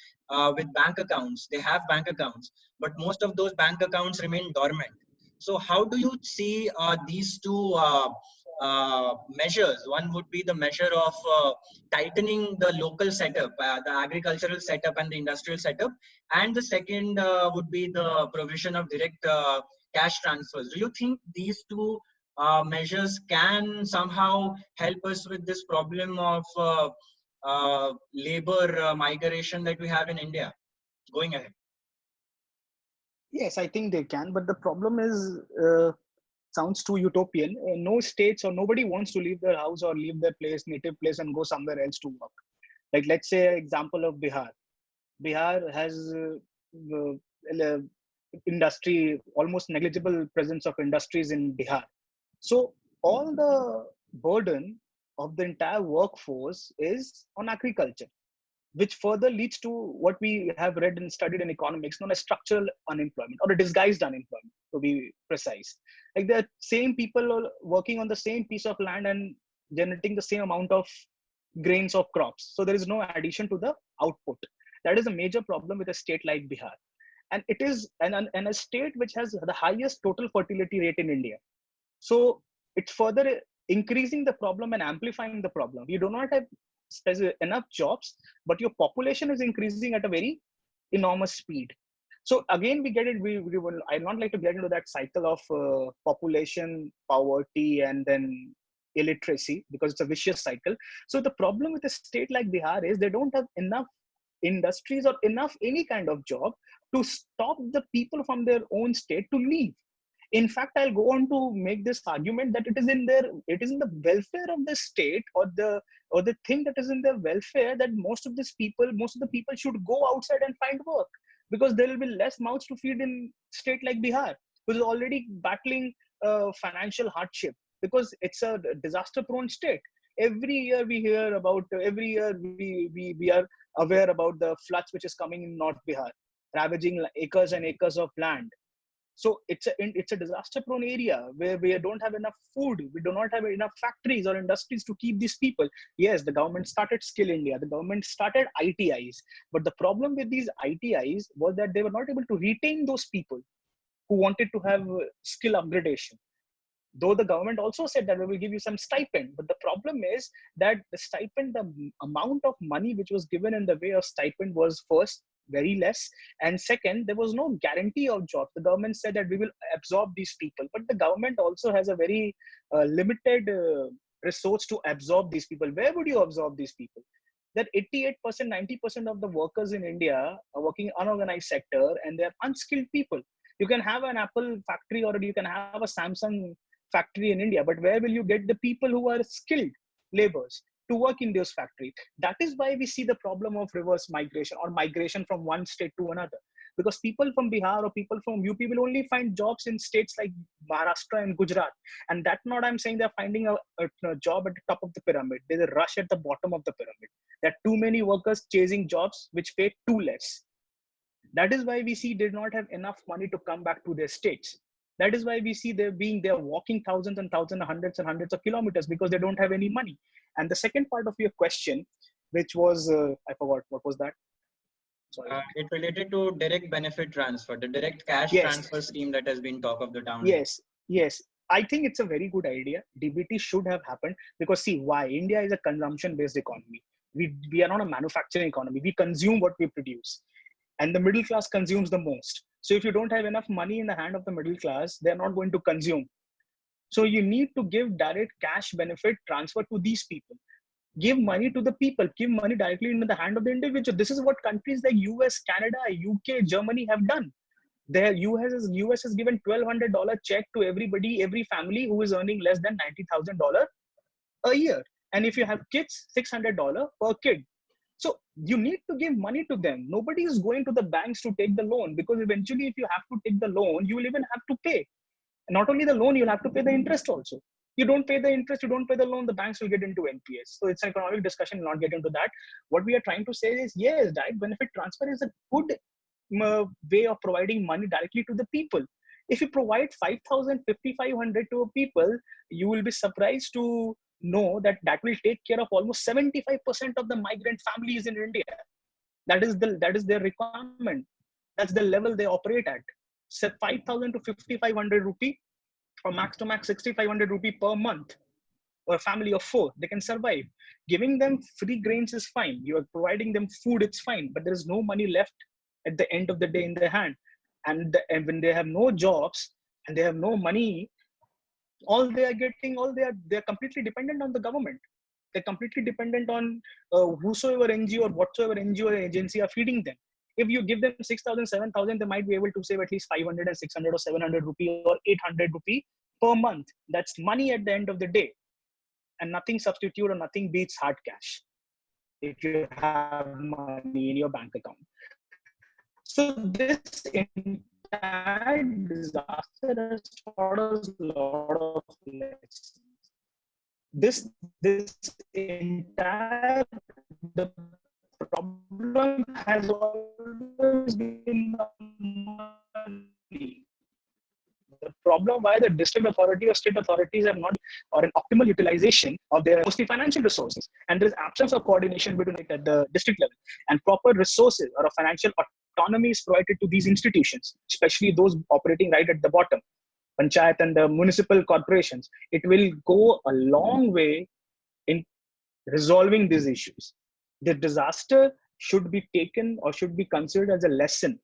with bank accounts, they have bank accounts, but most of those bank accounts remain dormant. So how do you see these two measures? One would be the measure of tightening the local setup, the agricultural setup and the industrial setup. And the second would be the provision of direct cash transfers. Do you think these two measures can somehow help us with this problem of labor migration that we have in India going ahead? Yes, I think they can, but the problem is, sounds too utopian. No states or nobody wants to leave their house or leave their place, native place, and go somewhere else to work. Like, let's say example of Bihar. Bihar has industry, almost negligible presence of industries in Bihar. So all the burden of the entire workforce is on agriculture, which further leads to what we have read and studied in economics known as structural unemployment or a disguised unemployment, to be precise. Like the same people are working on the same piece of land and generating the same amount of grains of crops. So there is no addition to the output. That is a major problem with a state like Bihar. And it is and a state which has the highest total fertility rate in India. So it's further increasing the problem and amplifying the problem. You do not have enough jobs, but your population is increasing at a very enormous speed. So again, we get it. We will. I'd not like to get into that cycle of population, poverty, and then illiteracy because it's a vicious cycle. So the problem with a state like Bihar is they don't have enough industries or enough any kind of job to stop the people from their own state to leave. In fact, I'll go on to make this argument that it is in the welfare of the state or the thing that is in their welfare that most of the people should go outside and find work, because there will be less mouths to feed in state like Bihar, which is already battling financial hardship because it's a disaster prone state. Every year we hear about every year we are aware about the floods which is coming in North Bihar, ravaging acres and acres of land. So it's a disaster prone area where we don't have enough food, we do not have enough factories or industries to keep these people. Yes, the government started Skill India, the government started ITIs, but the problem with these ITIs was that they were not able to retain those people who wanted to have skill upgradation. Though the government also said that we will give you some stipend, but the problem is that the stipend, the amount of money which was given in the way of stipend was first very less, and second, there was no guarantee of jobs. The government said that we will absorb these people, but the government also has a very limited resource to absorb these people. Where would you absorb these people? That 88%, 90% of the workers in India are working in unorganized sector and they're unskilled people. You can have an Apple factory or you can have a Samsung factory in India, but where will you get the people who are skilled laborers to work in those factories? That is why we see the problem of reverse migration or migration from one state to another. Because people from Bihar or people from UP will only find jobs in states like Maharashtra and Gujarat. And that's not I'm saying they're finding a job at the top of the pyramid. There's a rush at the bottom of the pyramid. There are too many workers chasing jobs which pay too less. That is why we see they did not have enough money to come back to their states. That is why we see they're walking thousands and thousands, hundreds and hundreds of kilometers because they don't have any money. And the second part of your question, which was I forgot what was that. Sorry. It related to direct benefit transfer, the direct cash Yes. transfer scheme that has been talk of the town. Yes. I think it's a very good idea. DBT should have happened because see why India is a consumption-based economy. We are not a manufacturing economy. We consume what we produce, and the middle class consumes the most. So if you don't have enough money in the hand of the middle class, they're not going to consume. So you need to give direct cash benefit transfer to these people. Give money to the people. Give money directly into the hand of the individual. This is what countries like US, Canada, UK, Germany have done. The US has given $1,200 check to everybody, every family who is earning less than $90,000 a year. And if you have kids, $600 per kid. So you need to give money to them. Nobody is going to the banks to take the loan because eventually if you have to take the loan, you will even have to pay. Not only the loan, you'll have to pay the interest also. You don't pay the interest, you don't pay the loan, the banks will get into NPS. So it's an economic discussion, not get into that. What we are trying to say is, yes, direct benefit transfer is a good way of providing money directly to the people. If you provide 5,000, 5,500 to a people, you will be surprised to know that that will take care of almost 75% of the migrant families in India. That is their requirement. That's the level they operate at. So 5,000 to 5,500 rupee or max to max 6,500 rupee per month, or a family of 4, they can survive. Giving them free grains is fine. You are providing them food, it's fine, but there is no money left at the end of the day in their hand. And when they have no jobs and they have no money, they're completely dependent on the government. They're completely dependent on whosoever NGO or whatsoever NGO or agency are feeding them. If you give them 6,000, 7,000, they might be able to save at least 500 and 600 or 700 rupee or 800 rupee per month. That's money at the end of the day. And nothing substitute or nothing beats hard cash. if you have money in your bank account. So this entire disaster has taught us a lot of lessons. This entire the problem has always been the money. The problem why the district authority or state authorities have not or an optimal utilization of their mostly financial resources, and there is absence of coordination between it at the district level, and proper resources or a financial autonomy is provided to these institutions, especially those operating right at the bottom, panchayat and the municipal corporations. It will go a long way in resolving these issues. The disaster should be taken or should be considered as a lesson,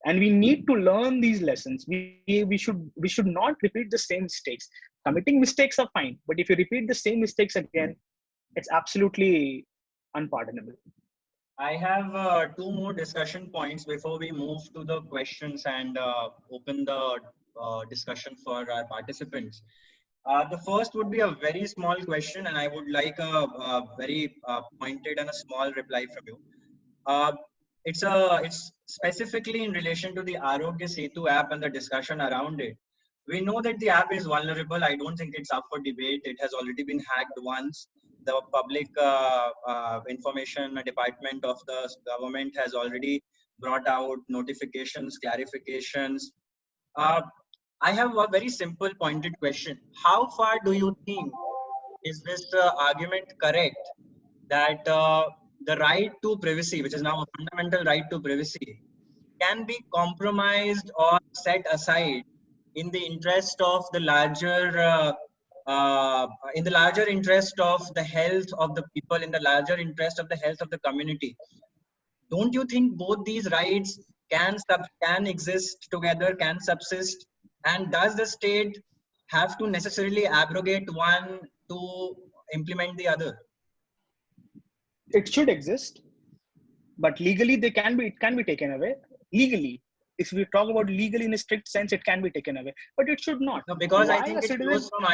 and we need to learn these lessons. We should not repeat the same mistakes. Committing mistakes are fine, but if you repeat the same mistakes again, it's absolutely unpardonable. I have two more discussion points before we move to the questions and open the discussion for our participants. The first would be a very small question, and I would like a very pointed and a small reply from you. It's specifically in relation to the Arogya Setu app and the discussion around it. We know that the app is vulnerable. I don't think it's up for debate. It has already been hacked once. The public information department of the government has already brought out notifications, clarifications. I have a very simple pointed question. How far do you think is this argument correct that the right to privacy, which is now a fundamental right to privacy, can be compromised or set aside in the interest of the larger in the larger interest of the health of the people, in the larger interest of the health of the community? Don't you think both these rights can exist together, can subsist? And does the state have to necessarily abrogate one to implement the other? It should exist, but legally it can be taken away. Legally, if we talk about legally in a strict sense, it can be taken away, but it should not. No, because Why I think it flows from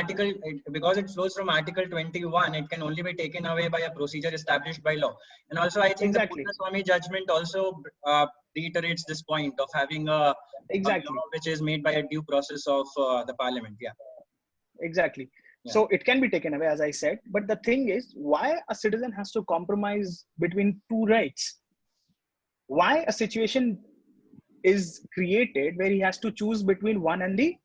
Article 21. It can only be taken away by a procedure established by law. And also, I think exactly. The Puttaswamy judgment also reiterates this point of having a law which is made by a due process of the parliament. Yeah. Exactly. Yeah. So it can be taken away, as I said. But the thing is, why a citizen has to compromise between two rights? Why a situation is created where he has to choose between one and the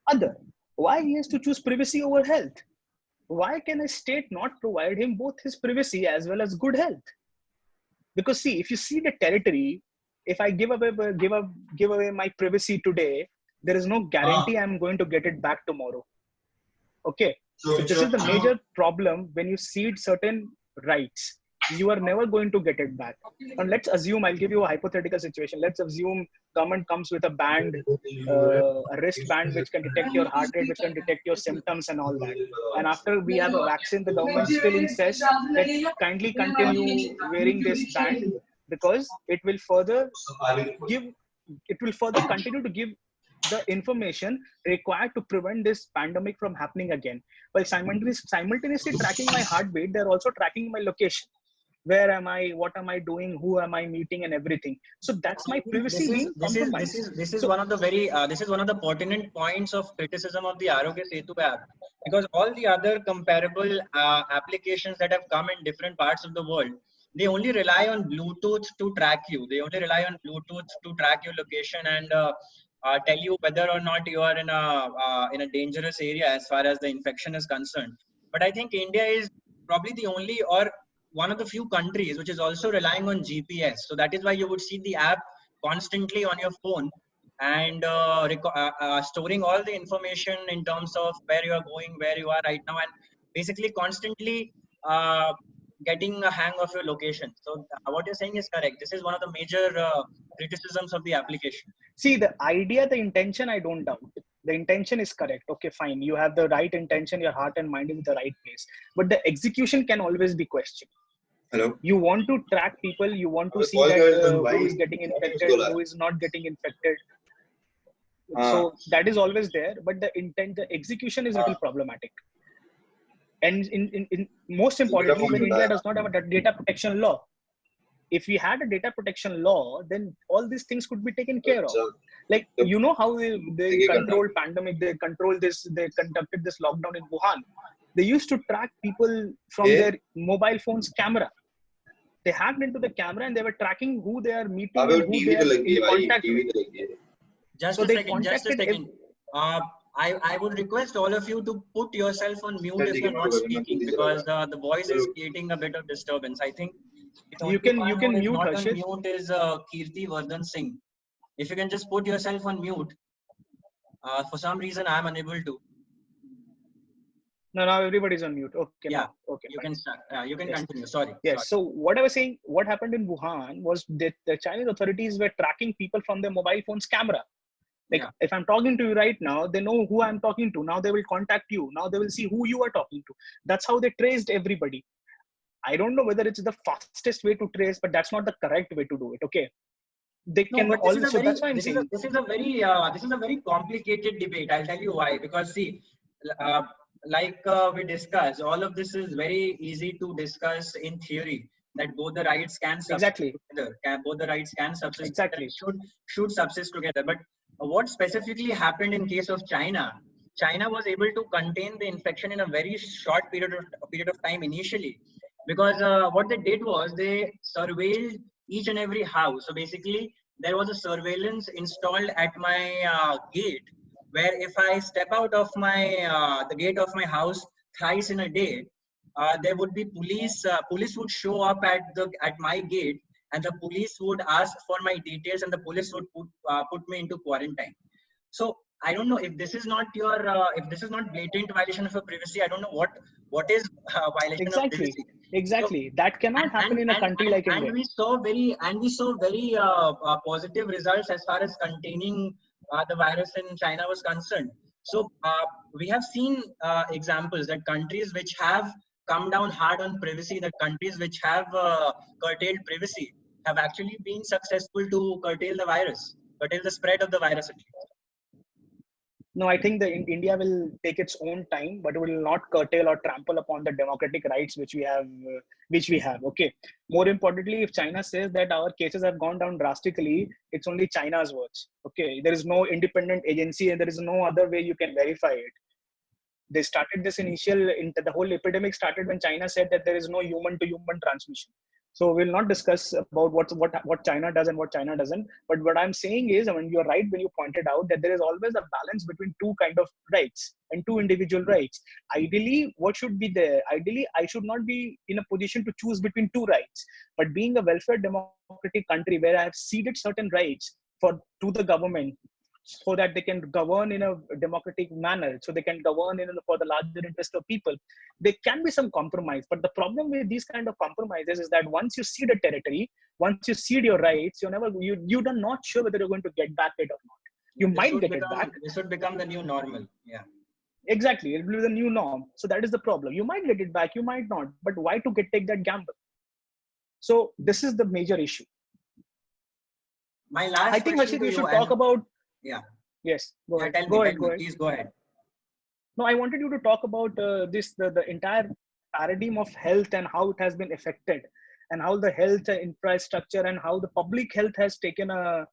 other? Why he has to choose privacy over health? Why can a state not provide him both his privacy as well as good health? Because see, if you see the territory, if I give away my privacy today, there is no guarantee I'm going to get it back tomorrow. Okay, so this is the major problem when you cede certain rights. You are never going to get it back. And let's assume, I'll give you a hypothetical situation. Let's assume government comes with a band, a wristband which can detect your heart rate, which can detect your symptoms and all that. And after we have a vaccine, the government still insists that kindly continue wearing this band because it will further continue to give the information required to prevent this pandemic from happening again. While simultaneously tracking my heartbeat, they're also tracking my location. Where am I? What am I doing? Who am I meeting? And everything. So that's my privacy being compromised. This is one of the pertinent points of criticism of the Arogya Setu app, because all the other comparable applications that have come in different parts of the world, they only rely on Bluetooth to track you. They only rely on Bluetooth to track your location and tell you whether or not you are in a dangerous area as far as the infection is concerned. But I think India is probably the only or one of the few countries which is also relying on GPS. So that is why you would see the app constantly on your phone and storing all the information in terms of where you are going, where you are right now, and basically constantly getting a hang of your location. So what you're saying is correct. This is one of the major criticisms of the application. See, the idea, the intention, I don't doubt. The intention is correct. Okay, fine. You have the right intention. Your heart and mind is in the right place. But the execution can always be questioned. Hello. You want to track people. You want to see that who is getting infected, who is not getting infected. So that is always there. But the execution is a little problematic. And in most importantly, when India does not have a data protection law. If we had a data protection law, then all these things could be taken care of. Like, you know how they controlled pandemic, they controlled this, they conducted this lockdown in Wuhan. They used to track people from their mobile phone's camera. They hacked into the camera and they were tracking who they are meeting and who they are in contact with. Just a second. I would request all of you to put yourself on mute if you're not speaking, because the voice is creating a bit of disturbance. I think you can mute not Harshit. On mute is Kirti Vardhan Singh. If you can just put yourself on mute. For some reason, I'm unable to. No, now everybody's on mute. Okay. Yeah. No. Okay. You can start. You can continue. Sorry. Yes. Sorry. So what I was saying, what happened in Wuhan was that the Chinese authorities were tracking people from their mobile phone's camera. Like, if I'm talking to you right now, they know who I'm talking to. Now they will contact you. Now they will see who you are talking to. That's how they traced everybody. I don't know whether it's the fastest way to trace, but that's not the correct way to do it. Okay. They can also. That's why I'm saying this is a very complicated debate. I'll tell you why. Because see, like we discussed, all of this is very easy to discuss in theory. That both the rights can subsist together. Both the rights can subsist together. Should subsist together. But what specifically happened in case of China? China was able to contain the infection in a very short period of time initially, because what they did was they surveilled each and every house. So basically, there was a surveillance installed at my gate, where if I step out of my the gate of my house thrice in a day, there would be police. Police would show up at my gate, and the police would ask for my details, and the police would put me into quarantine. So I don't know if this is not if this is not blatant violation of your privacy. I don't know what is violation of privacy. Exactly. So, that cannot happen in a country like India. And we saw very positive results as far as containing the virus in China was concerned. So we have seen examples that countries which have come down hard on privacy, that countries which have curtailed privacy, have actually been successful to curtail the virus, curtail the spread of the virus at least. No, I think India will take its own time, but it will not curtail or trample upon the democratic rights which we have. Okay. More importantly, if China says that our cases have gone down drastically, it's only China's words. Okay. There is no independent agency and there is no other way you can verify it. They started this the whole epidemic started when China said that there is no human to human transmission. So we'll not discuss about what China does and what China doesn't. But what I'm saying is, I mean, you're right when you pointed out that there is always a balance between two kind of rights and two individual rights. Ideally, what should be there? Ideally, I should not be in a position to choose between two rights. But being a welfare democratic country where I have ceded certain rights to the government, so that they can govern in a democratic manner, so they can govern for the larger interest of people, there can be some compromise. But the problem with these kind of compromises is that once you cede a territory, once you cede your rights, you're not sure whether you're going to get back it or not. You might get it back. This would become the new normal. Yeah. Exactly. It will be the new norm. So that is the problem. You might get it back, you might not. But why to take that gamble? So this is the major issue. My last I think, Harshit, we should talk about. Yeah. Yes. Go ahead. Please go ahead. No, I wanted you to talk about the entire paradigm of health and how it has been affected, and how the health infrastructure and how the public health has taken the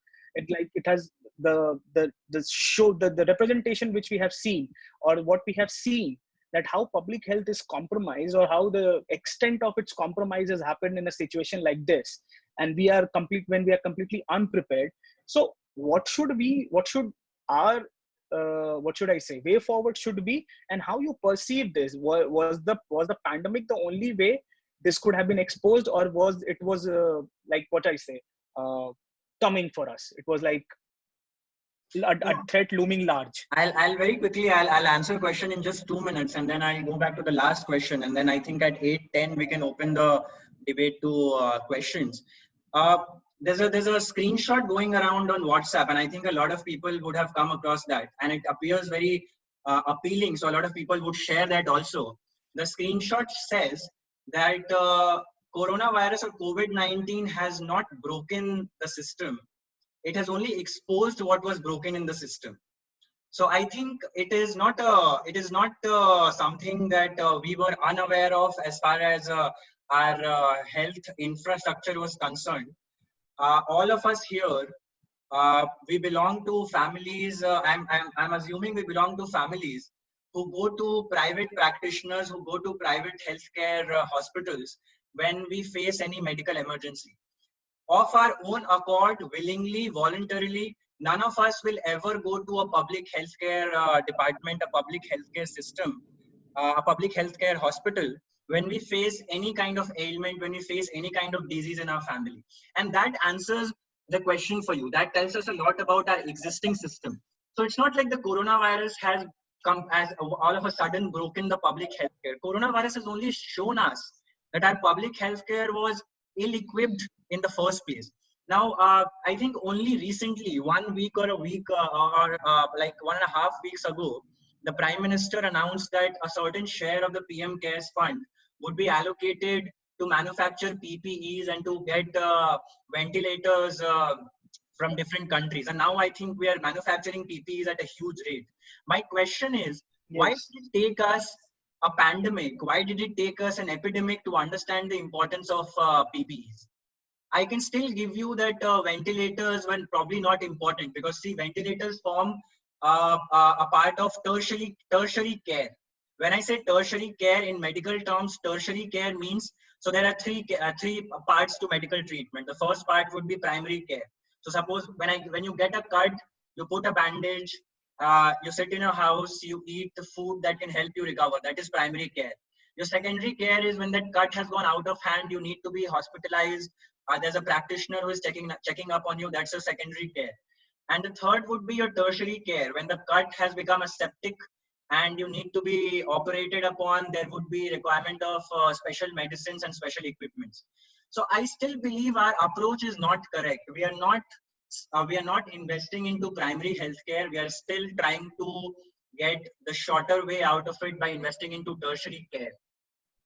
representation which we have seen, or what we have seen, that how public health is compromised, or how the extent of its compromise has happened in a situation like this, and when we are completely unprepared. So what should our way forward should be, and how you perceive this? Was the pandemic the only way this could have been exposed, or was coming for us? It was like a threat looming large. I'll very quickly I'll answer a question in just 2 minutes, and then I'll go back to the last question, and then I think at 8:10 we can open the debate to questions. There's a screenshot going around on WhatsApp, and I think a lot of people would have come across that, and it appears very appealing. So a lot of people would share that also. The screenshot says that coronavirus or COVID-19 has not broken the system. It has only exposed what was broken in the system. So I think it is not something that we were unaware of as far as our health infrastructure was concerned. All of us here, we belong to families. I'm assuming we belong to families who go to private practitioners, who go to private healthcare hospitals when we face any medical emergency. Of our own accord, willingly, voluntarily, none of us will ever go to a public healthcare department, a public healthcare system, a public healthcare hospital when we face any kind of ailment, when we face any kind of disease in our family. And that answers the question for you. That tells us a lot about our existing system. So it's not like the coronavirus has come as all of a sudden broken the public healthcare. Coronavirus has only shown us that our public healthcare was ill-equipped in the first place. Now, I think only recently, 1 week or a week or like 1.5 weeks ago, the Prime Minister announced that a certain share of the PM CARES Fund would be allocated to manufacture PPEs and to get ventilators from different countries. And now I think we are manufacturing PPEs at a huge rate. My question is, why did it take us a pandemic? Why did it take us an epidemic to understand the importance of PPEs? I can still give you that ventilators were probably not important, because see, ventilators form a part of tertiary care. When I say tertiary care in medical terms, tertiary care means, so there are three parts to medical treatment. The first part would be primary care. So suppose when you get a cut, you put a bandage, you sit in a house, you eat the food that can help you recover. That is primary care. Your secondary care is when that cut has gone out of hand, you need to be hospitalized. There's a practitioner who is checking up on you. That's your secondary care. And the third would be your tertiary care. When the cut has become a septic and you need to be operated upon, there would be requirement of special medicines and special equipments. So I still believe our approach is not correct. We are not investing into primary healthcare. We are still trying to get the shorter way out of it by investing into tertiary care.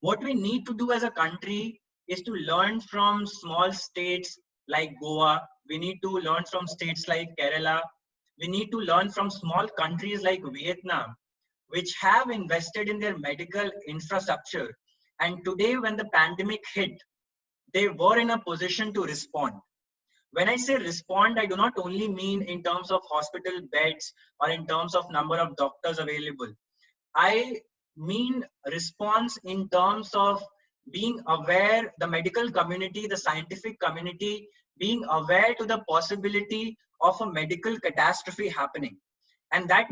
What we need to do as a country is to learn from small states like Goa. We need to learn from states like Kerala. We need to learn from small countries like Vietnam, which have invested in their medical infrastructure. And today, when the pandemic hit, they were in a position to respond. When I say respond, I do not only mean in terms of hospital beds or in terms of number of doctors available. I mean response in terms of being aware, the medical community, the scientific community, being aware to the possibility of a medical catastrophe happening. And that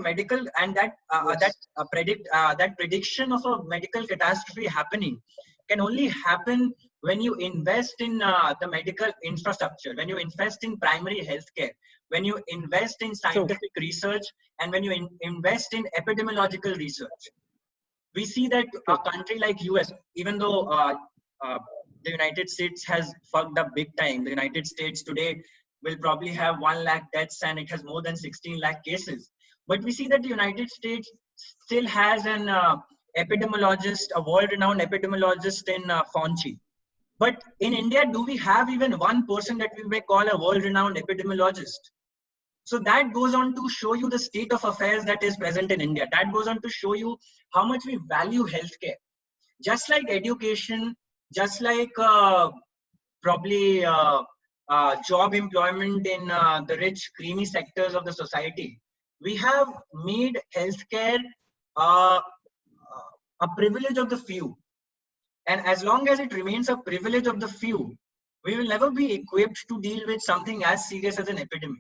prediction of a medical catastrophe happening can only happen when you invest in the medical infrastructure, when you invest in primary healthcare, when you invest in scientific research, and when you invest in epidemiological research. We see that a country like US, even though the United States has fucked up big time, the United States today will probably have 1 lakh deaths and it has more than 16 lakh cases. But we see that the United States still has an epidemiologist, a world-renowned epidemiologist in Fauci. But in India, do we have even one person that we may call a world-renowned epidemiologist? So that goes on to show you the state of affairs that is present in India. That goes on to show you how much we value healthcare. Just like education, just like probably job employment in the rich, creamy sectors of the society, we have made healthcare a privilege of the few. And as long as it remains a privilege of the few, we will never be equipped to deal with something as serious as an epidemic.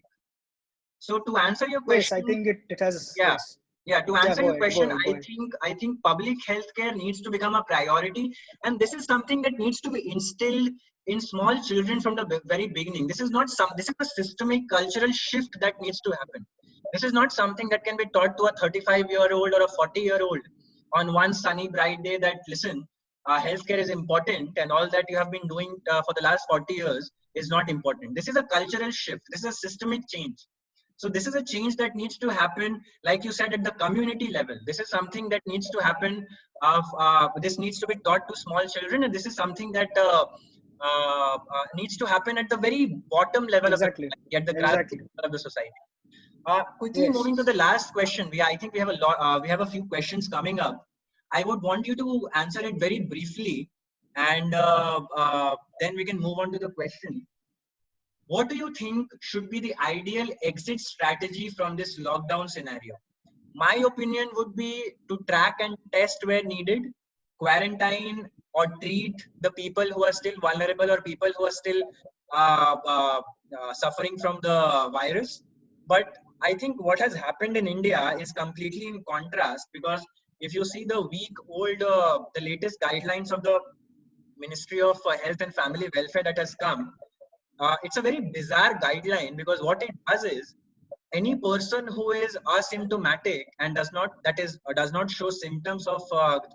So to answer your question, yes, I think it has. Yeah, yes. Yeah. To answer your question, go ahead. I think public healthcare needs to become a priority, and this is something that needs to be instilled in small children from the very beginning. This is a systemic cultural shift that needs to happen. This is not something that can be taught to a 35-year-old or a 40-year-old on one sunny bright day that, listen, healthcare is important and all that you have been doing for the last 40 years is not important. This is a cultural shift. This is a systemic change. So this is a change that needs to happen, like you said, at the community level. This is something that needs to happen. This needs to be taught to small children, and this is something that needs to happen at the very bottom level Exactly. at the grassroots of the society. Quickly Yes. moving to the last question. I think we have a lot. We have a few questions coming up. I would want you to answer it very briefly, and then we can move on to the question. What do you think should be the ideal exit strategy from this lockdown scenario? My opinion would be to track and test where needed, quarantine or treat the people who are still vulnerable or people who are still suffering from the virus. But I think what has happened in India is completely in contrast, because if you see the the latest guidelines of the Ministry of Health and Family Welfare that has come, it's a very bizarre guideline, because what it does is any person who is asymptomatic and does not show symptoms of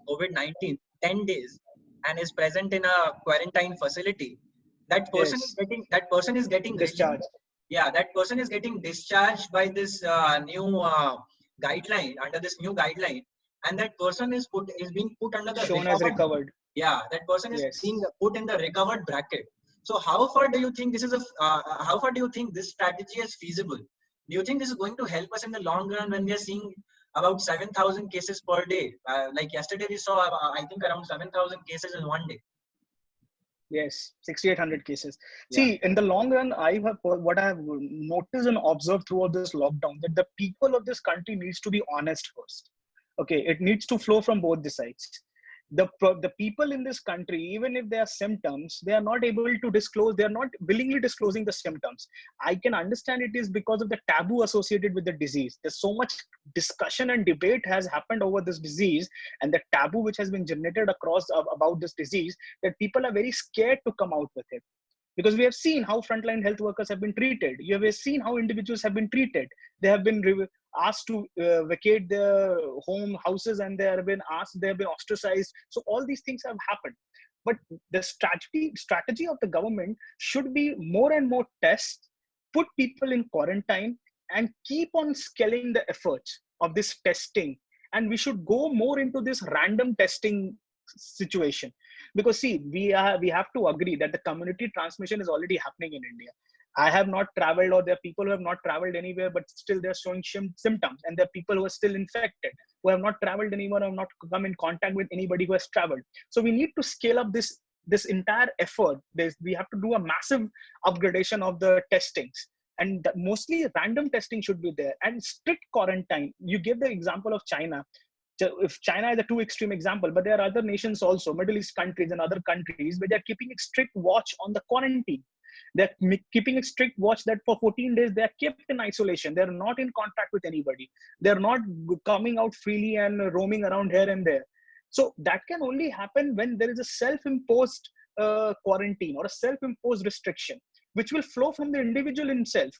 COVID-19 10 days and is present in a quarantine facility, Yes. that person is getting Discharge. released. Yeah, that person is getting discharged by this new guideline, under this new guideline, and that person is being put under the Shown as recovered. recovered. Yeah, that person is Yes. being put in the recovered bracket. So how far do you think this is how far do you think this strategy is feasible? Do you think this is going to help us in the long run when we are seeing about 7,000 cases per day? Like yesterday we saw, I think around 7,000 cases in one day. Yes, 6,800 cases. Yeah. See, in the long run, what I have noticed and observed throughout this lockdown, that the people of this country needs to be honest first. Okay, it needs to flow from both the sides. The people in this country, even if there are symptoms, they are not able to disclose. They are not willingly disclosing the symptoms. I can understand it is because of the taboo associated with the disease. There's so much discussion and debate has happened over this disease, and the taboo which has been generated across about this disease, that people are very scared to come out with it, because we have seen how frontline health workers have been treated. You have seen how individuals have been treated. They have been asked to vacate their home houses, and they have been ostracized. So all these things have happened. But the strategy of the government should be more and more tests, put people in quarantine, and keep on scaling the efforts of this testing. And we should go more into this random testing situation, because see, we have to agree that the community transmission is already happening in India. I have not traveled, or there are people who have not traveled anywhere, but still they're showing symptoms, and there are people who are still infected, who have not traveled anywhere, have not come in contact with anybody who has traveled. So we need to scale up this entire effort. We have to do a massive upgradation of the testings, and mostly random testing should be there, and strict quarantine. You give the example of China. So if China is a too extreme example, but there are other nations also, Middle East countries and other countries, where they're keeping a strict watch on the quarantine. They're keeping a strict watch that for 14 days they're kept in isolation. They're not in contact with anybody. They're not coming out freely and roaming around here and there. So that can only happen when there is a self-imposed quarantine or a self-imposed restriction, which will flow from the individual himself.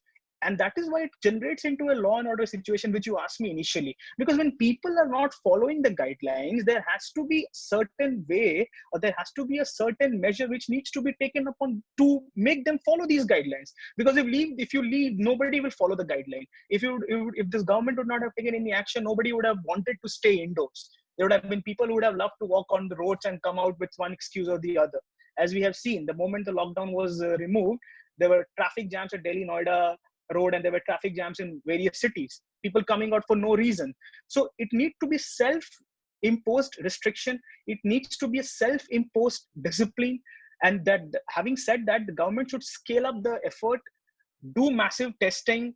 And that is why it generates into a law and order situation, which you asked me initially. Because when people are not following the guidelines, there has to be a certain way, or there has to be a certain measure which needs to be taken upon to make them follow these guidelines. Because if you leave, nobody will follow the guideline. If this government would not have taken any action, nobody would have wanted to stay indoors. There would have been people who would have loved to walk on the roads and come out with one excuse or the other. As we have seen, the moment the lockdown was removed, there were traffic jams at Delhi, Noida road, and there were traffic jams in various cities, people coming out for no reason. So it needs to be self-imposed restriction. It needs to be a self-imposed discipline. And that, having said that, the government should scale up the effort, do massive testing,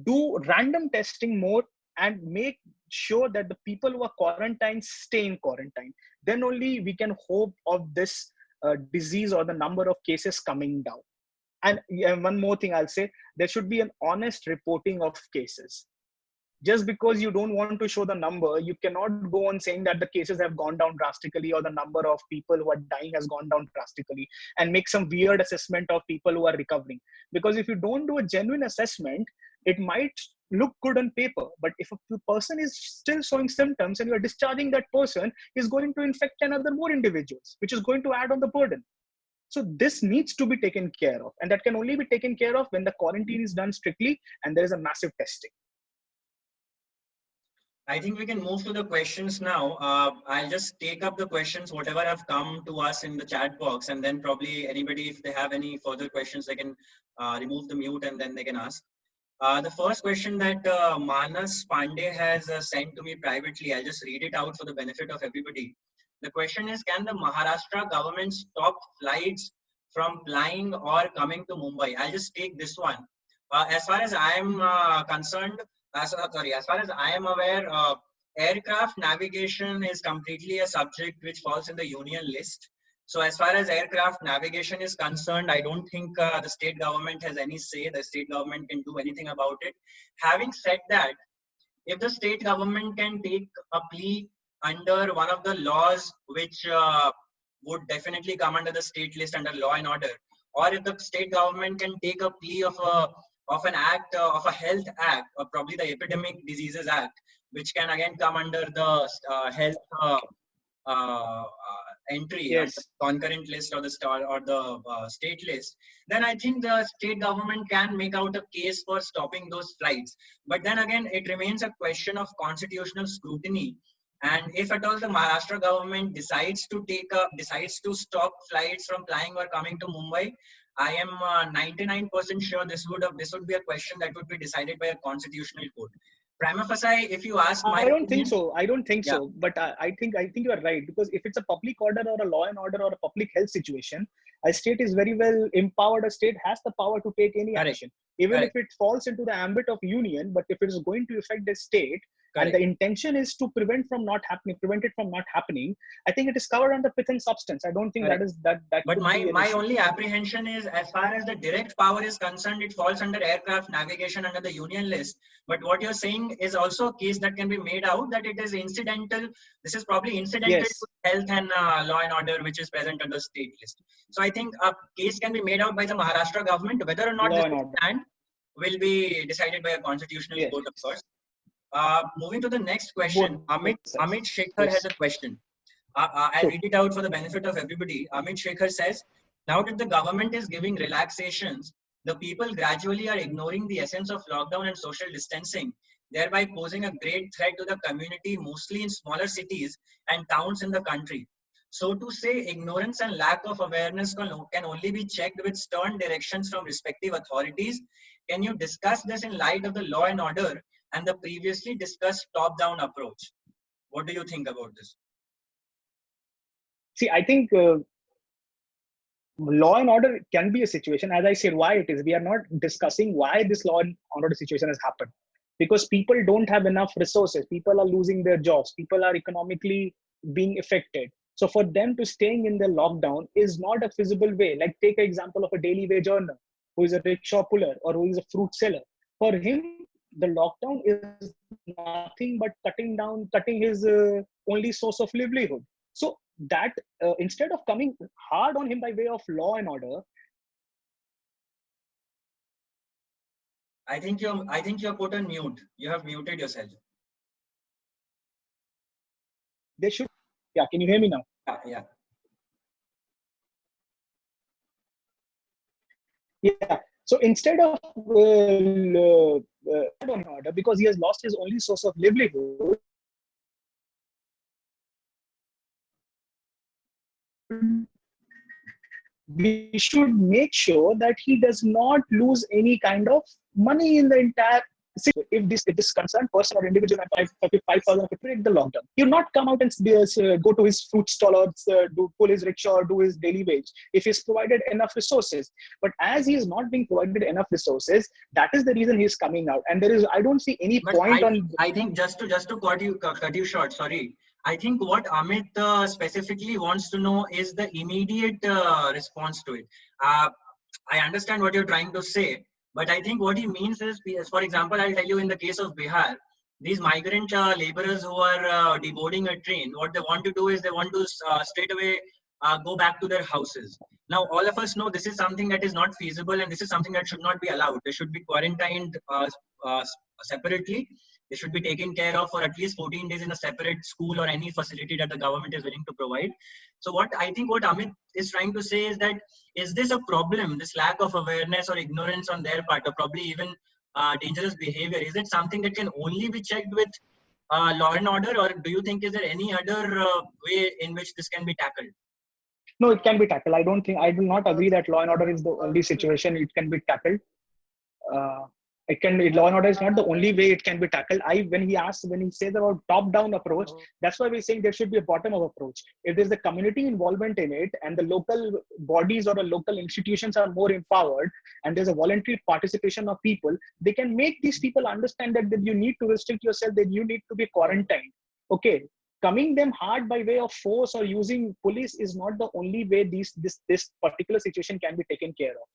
do random testing more, and make sure that the people who are quarantined stay in quarantine. Then only we can hope of this disease or the number of cases coming down. And one more thing I'll say, there should be an honest reporting of cases. Just because you don't want to show the number, you cannot go on saying that the cases have gone down drastically, or the number of people who are dying has gone down drastically, and make some weird assessment of people who are recovering. Because if you don't do a genuine assessment, it might look good on paper, but if a person is still showing symptoms and you're discharging that person, is going to infect another more individuals, which is going to add on the burden. So this needs to be taken care of, and that can only be taken care of when the quarantine is done strictly and there is a massive testing. I think we can move to the questions now. I'll just take up the questions, whatever have come to us in the chat box, and then probably anybody, if they have any further questions, they can remove the mute and then they can ask. The first question that Manas Pandey has sent to me privately, I'll just read it out for the benefit of everybody. The question is, can the Maharashtra government stop flights from flying or coming to Mumbai? I'll just take this one. As far as I am concerned, as far as I am aware, aircraft navigation is completely a subject which falls in the union list. So as far as aircraft navigation is concerned, I don't think the state government has any say. The state government can do anything about it. Having said that, if the state government can take a plea under one of the laws which would definitely come under the state list under law and order, or if the state government can take a plea of an act of a health act, or probably the epidemic diseases act, which can again come under the health entry and the Yes. concurrent list or the star or the state list, then I think the state government can make out a case for stopping those flights. But then again, it remains a question of constitutional scrutiny. And if at all the Maharashtra government decides to stop flights from flying or coming to Mumbai, I am 99% sure this would be a question that would be decided by a constitutional court. Prima facie, if you ask my I don't think opinion, so. I don't think yeah, so. But I think you are right, because if it's a public order or a law and order or a public health situation, a state is very well empowered. A state has the power to take any correct, action, even if correct, it falls into the ambit of union. But if it is going to affect the state, and the correct. intention is to prevent it from not happening, I think it is covered under pith and substance. I don't think Correct. that But could be an my issue. only apprehension is, as far as the direct power is concerned, it falls under aircraft navigation under the union list. But what you're saying is also a case that can be made out that it is incidental. This is probably incidental Yes, to health and law and order, which is present under state list. So I think a case can be made out by the Maharashtra government. Whether or not law this and will order. stand will be decided by a constitutional Yes, court, of course. Moving to the next question, both Amit sides. Shekhar has Yes, a question. I'll sure. read it out for the benefit of everybody. Amit Shekhar says, now that the government is giving relaxations, the people gradually are ignoring the essence of lockdown and social distancing, thereby posing a great threat to the community, mostly in smaller cities and towns in the country. So to say, ignorance and lack of awareness can only be checked with stern directions from respective authorities. Can you discuss this in light of the law and order and the previously discussed top-down approach? What do you think about this? See, I think law and order can be a situation. As I said, why it is, we are not discussing why this law and order situation has happened, because people don't have enough resources, people are losing their jobs, people are economically being affected. So for them to staying in the lockdown is not a feasible way. Like, take an example of a daily wage earner who is a rickshaw puller or who is a fruit seller. For him, the lockdown is nothing but cutting his only source of livelihood. So that instead of coming hard on him by way of law and order, I think you're put on mute. You have muted yourself. they should. Yeah, can you hear me now? Yeah. Yeah. So instead of on order, because he has lost his only source of livelihood, we should make sure that he does not lose any kind of money in the entire situation. If this concerned person or individual at 5,000 to break the lockdown, he will not come out and go to his fruit stall or pull his rickshaw or do his daily wage if he's provided enough resources. But as he is not being provided enough resources, that is the reason he is coming out. And I don't see any But point I think just to cut you short, sorry. I think what Amit specifically wants to know is the immediate response to it. I understand what you're trying to say, but I think what he means is, for example, I'll tell you in the case of Bihar, these migrant laborers who are deboarding a train, what they want to do is they want to straight away go back to their houses. Now, all of us know this is something that is not feasible, and this is something that should not be allowed. They should be quarantined separately. They should be taken care of for at least 14 days in a separate school or any facility that the government is willing to provide. So what Amit is trying to say is that, is this a problem, this lack of awareness or ignorance on their part, or probably even dangerous behavior? Is it something that can only be checked with law and order, or do you think is there any other way in which this can be tackled? No, it can be tackled. I do not agree that law and order is the only situation it can be tackled. Law and order is not the only way it can be tackled. When he says about top down approach, that's why we're saying there should be a bottom up approach. If there's a community involvement in it and the local bodies or the local institutions are more empowered and there's a voluntary participation of people, they can make these people understand that you need to restrict yourself, that you need to be quarantined. Okay, coming them hard by way of force or using police is not the only way this particular situation can be taken care of.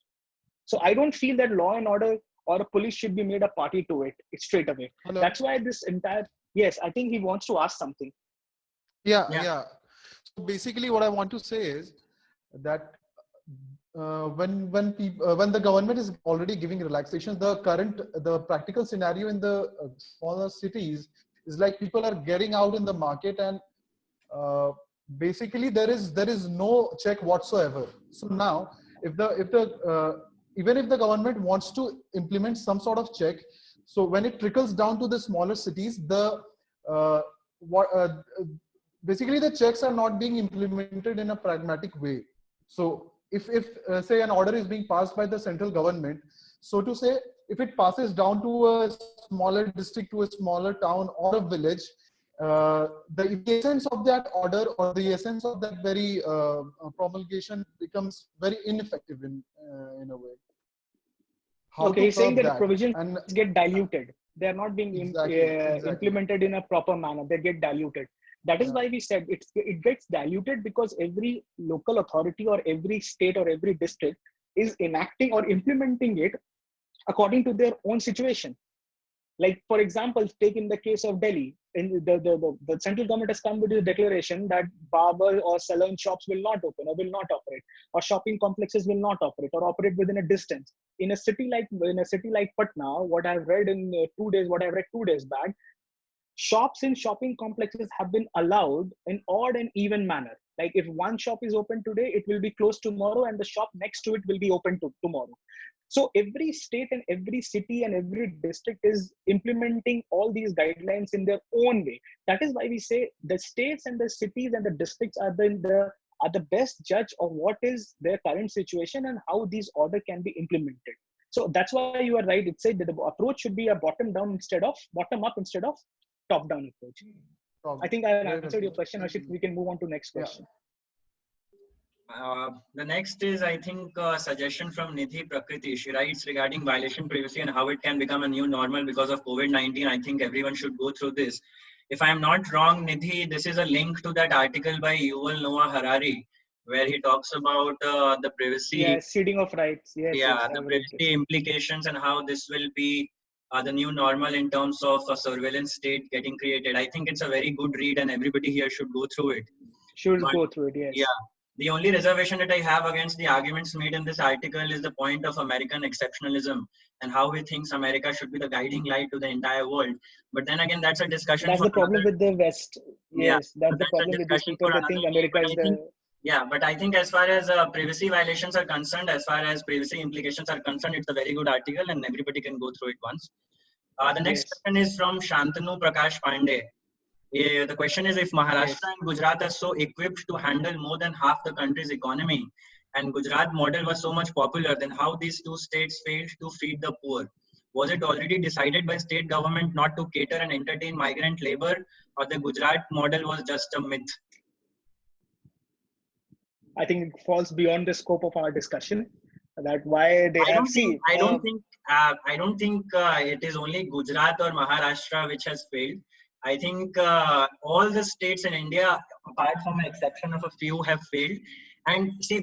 So I don't feel that law and order or a police should be made a party to it straight away. Hello. That's why this entire, yes, I think he wants to ask something. Yeah. So basically what I want to say is that when the government is already giving relaxations, the practical scenario in the smaller cities is like people are getting out in the market and basically there is no check whatsoever. So now even if the government wants to implement some sort of check, so when it trickles down to the smaller cities, basically the checks are not being implemented in a pragmatic way. So if say an order is being passed by the central government, so to say, if it passes down to a smaller district, to a smaller town or a village, the essence of that order or the essence of that very promulgation becomes very ineffective in a way. Okay, he's saying that the provisions get diluted. They are not being exactly. implemented in a proper manner. They get diluted. That is why we said it gets diluted, because every local authority or every state or every district is enacting or implementing it according to their own situation. Like, for example, take in the case of Delhi, in the central government has come with a declaration that barber or salon shops will not open or will not operate, or shopping complexes will not operate or operate within a distance. In a city like Patna, what I've read 2 days back, shops in shopping complexes have been allowed in odd and even manner. Like if one shop is open today, it will be closed tomorrow, and the shop next to it will be open tomorrow. So every state and every city and every district is implementing all these guidelines in their own way. That is why we say the states and the cities and the districts are the best judge of what is their current situation and how these order can be implemented. So that's why you are right. It said that the approach should be a bottom up instead of top down approach. I think I answered your question, Harshit. We can move on to next question. The next is, I think, a suggestion from Nidhi Prakriti. She writes regarding violation privacy and how it can become a new normal because of COVID-19. I think everyone should go through this. If I'm not wrong, Nidhi, this is a link to that article by Yuval Noah Harari, where he talks about the privacy. Yeah, ceding of rights. Yes, the privacy implications and how this will be the new normal in terms of a surveillance state getting created. I think it's a very good read and everybody here should go through it. Go through it, yes. Yeah. The only reservation that I have against the arguments made in this article is the point of American exceptionalism and how he thinks America should be the guiding light to the entire world. But then again, that's a discussion. That's the problem with the West. Yes, that's the problem with these people that think America is the... Yeah, but I think as far as privacy violations are concerned, as far as privacy implications are concerned, it's a very good article and everybody can go through it once. The next question is from Shantanu Prakash Pandey. The question is, if Maharashtra and Gujarat are so equipped to handle more than half the country's economy and Gujarat model was so much popular, then how these two states failed to feed the poor? Was it already decided by state government not to cater and entertain migrant labor, or the Gujarat model was just a myth? I think it falls beyond the scope of our discussion. That why they have seen. I don't think it is only Gujarat or Maharashtra which has failed. I think all the states in India, apart from an exception of a few, have failed. And see,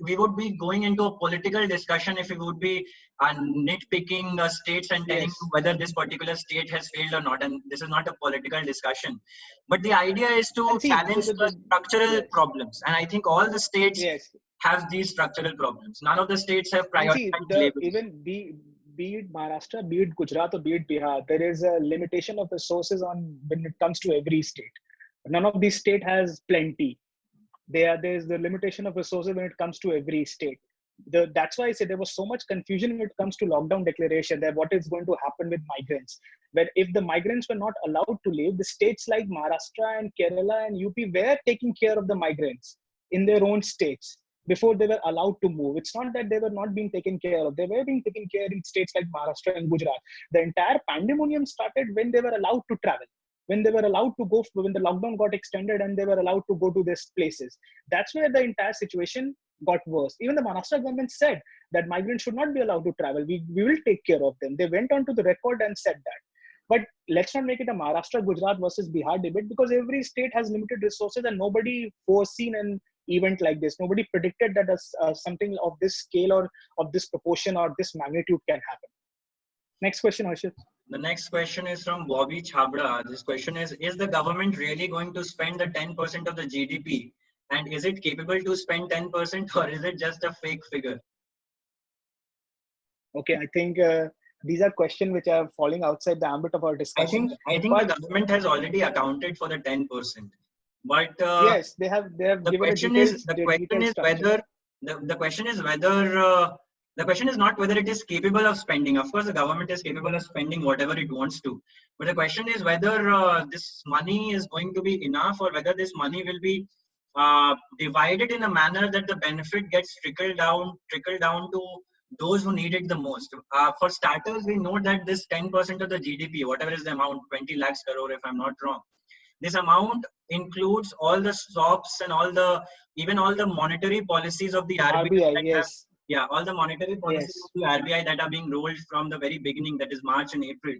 we would be going into a political discussion if we would be nitpicking states and telling whether this particular state has failed or not. And this is not a political discussion. But the idea is to challenge the structural problems. And I think all the states have these structural problems. None of the states have prioritized even be it Maharashtra, be it Gujarat, or be it Bihar, there is a limitation of resources when it comes to every state. None of these states has plenty. There's the limitation of resources when it comes to every state. That's why I said there was so much confusion when it comes to lockdown declaration, that what is going to happen with migrants. But if the migrants were not allowed to leave, the states like Maharashtra and Kerala and UP were taking care of the migrants in their own states. before they were allowed to move. It's not that they were not being taken care of. They were being taken care in states like Maharashtra and Gujarat. The entire pandemonium started when they were allowed to travel, when they were allowed to go, when the lockdown got extended and they were allowed to go to these places. That's where the entire situation got worse. Even the Maharashtra government said that migrants should not be allowed to travel. We will take care of them. They went on to the record and said that. But let's not make it a Maharashtra, Gujarat versus Bihar debate, because every state has limited resources and nobody foreseen an event like this. Nobody predicted that something of this scale or of this proportion or this magnitude can happen. Next question, Harshit. The next question is from Bobby Chabra. This question is the government really going to spend the 10% of the GDP? And is it capable to spend 10% or is it just a fake figure? Okay, I think these are questions which are falling outside the ambit of our discussion. I think the government has already accounted for the 10%. But yes, they have the question is not whether it is capable of spending. Of course, the government is capable of spending whatever it wants to. But the question is whether this money is going to be enough, or whether this money will be divided in a manner that the benefit gets trickled down to those who need it the most. For starters, we know that this 10% of the GDP, whatever is the amount, 20 lakhs crore if I'm not wrong, this amount includes all the SOPs and even all the monetary policies of the RBI. Yes. All the monetary policies of the RBI that are being rolled from the very beginning, that is March and April.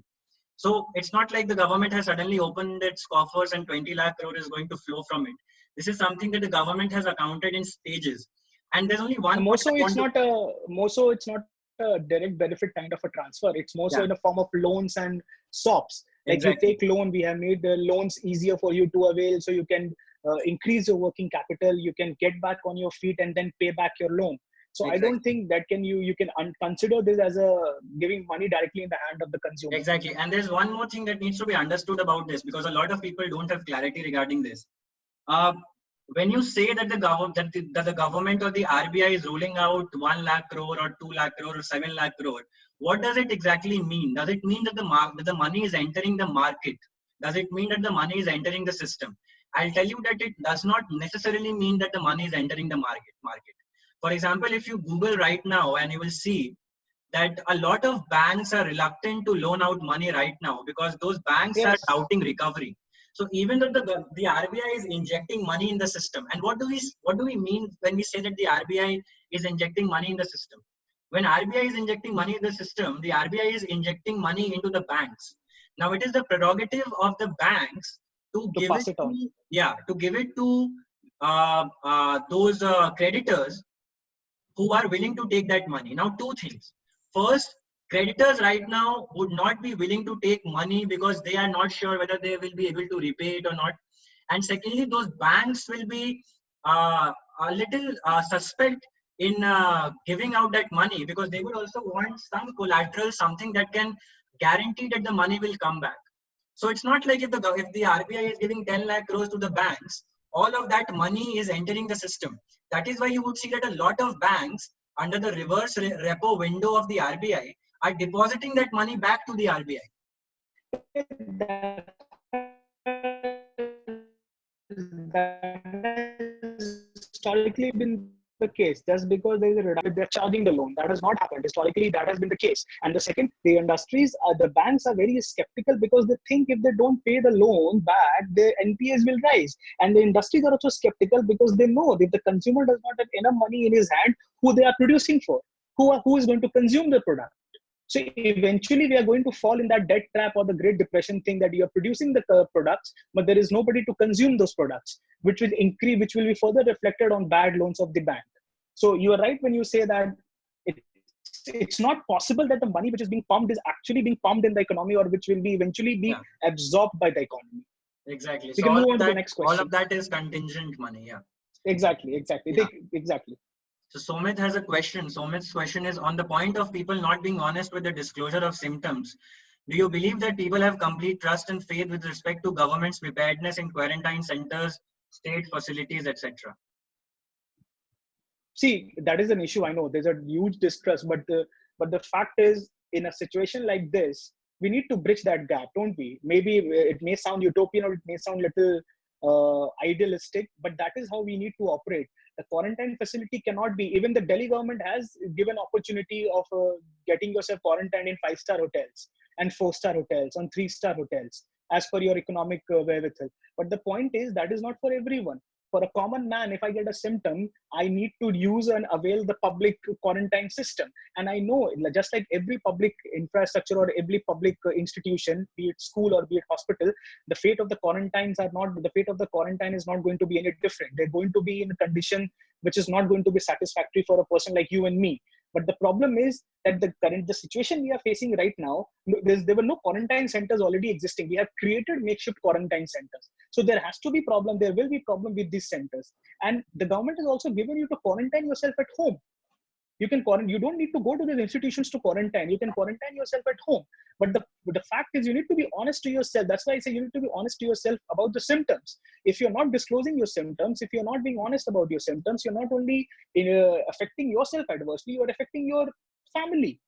So it's not like the government has suddenly opened its coffers and 20 lakh crore is going to flow from it. This is something that the government has accounted in stages. And there's only one. More so, it's not a direct benefit kind of a transfer. It's more so in the form of loans and SOPs. Like exactly. You take loan, we have made the loans easier for you to avail, so you can increase your working capital. You can get back on your feet and then pay back your loan. So exactly. I don't think that you can consider this as giving money directly in the hand of the consumer. Exactly. And there's one more thing that needs to be understood about this, because a lot of people don't have clarity regarding this. When you say that the government or the RBI is ruling out 1 lakh crore or 2 lakh crore or 7 lakh crore, what does it exactly mean? Does it mean that the money is entering the market? Does it mean that the money is entering the system? I'll tell you that it does not necessarily mean that the money is entering the market. For example, if you Google right now, and you will see that a lot of banks are reluctant to loan out money right now because those banks are doubting recovery. So even though the RBI is injecting money in the system, and what do we mean when we say that the RBI is injecting money in the system? When RBI is injecting money in the system, the RBI is injecting money into the banks. Now it is the prerogative of the banks to give it to those creditors who are willing to take that money. Now, two things. First, creditors right now would not be willing to take money because they are not sure whether they will be able to repay it or not. And secondly, those banks will be a little suspect in giving out that money, because they would also want some collateral, something that can guarantee that the money will come back. So it's not like if the RBI is giving 10 lakh crores to the banks, all of that money is entering the system. That is why you would see that a lot of banks under the reverse repo window of the RBI are depositing that money back to the RBI. That has historically been the case. Just because there is a reduction, they're charging the loan. That has not happened. Historically, that has been the case. And the second, the industries, the banks are very skeptical because they think if they don't pay the loan back, the NPAs will rise. And the industries are also skeptical because they know if the consumer does not have enough money in his hand, who they are producing for, who is going to consume the product. So eventually we are going to fall in that debt trap or the Great Depression thing, that you are producing the products, but there is nobody to consume those products, which will be further reflected on bad loans of the bank. So you are right when you say that it's not possible that the money which is being pumped is actually being pumped in the economy, or which will be eventually be absorbed by the economy. Exactly. So all of that is contingent money. Yeah. Exactly. Yeah. Exactly. So Somit has a question. Somit's question is on the point of people not being honest with the disclosure of symptoms. Do you believe that people have complete trust and faith with respect to government's preparedness in quarantine centers, state facilities, etc.? See, that is an issue. I know there's a huge distrust, but the fact is, in a situation like this, we need to bridge that gap, don't we? Maybe it may sound utopian or it may sound little idealistic, but that is how we need to operate. The quarantine facility cannot be, even the Delhi government has given opportunity of getting yourself quarantined in 5-star hotels and 4-star hotels and 3-star hotels as per your economic wherewithal. But the point is that is not for everyone. For a common man, if I get a symptom, I need to use and avail the public quarantine system. And I know, just like every public infrastructure or every public institution, be it school or be it hospital, the fate of the quarantine is not going to be any different. They're going to be in a condition which is not going to be satisfactory for a person like you and me. But the problem is that the situation we are facing right now, there were no quarantine centers already existing. We have created makeshift quarantine centers. So there has to be problem. There will be problem with these centers. And the government has also given you to quarantine yourself at home. You can quarantine. You don't need to go to these institutions to quarantine. You can quarantine yourself at home. But the fact is, you need to be honest to yourself. That's why I say you need to be honest to yourself about the symptoms. If you're not disclosing your symptoms, if you're not being honest about your symptoms, you're not only affecting yourself adversely, you're affecting your family.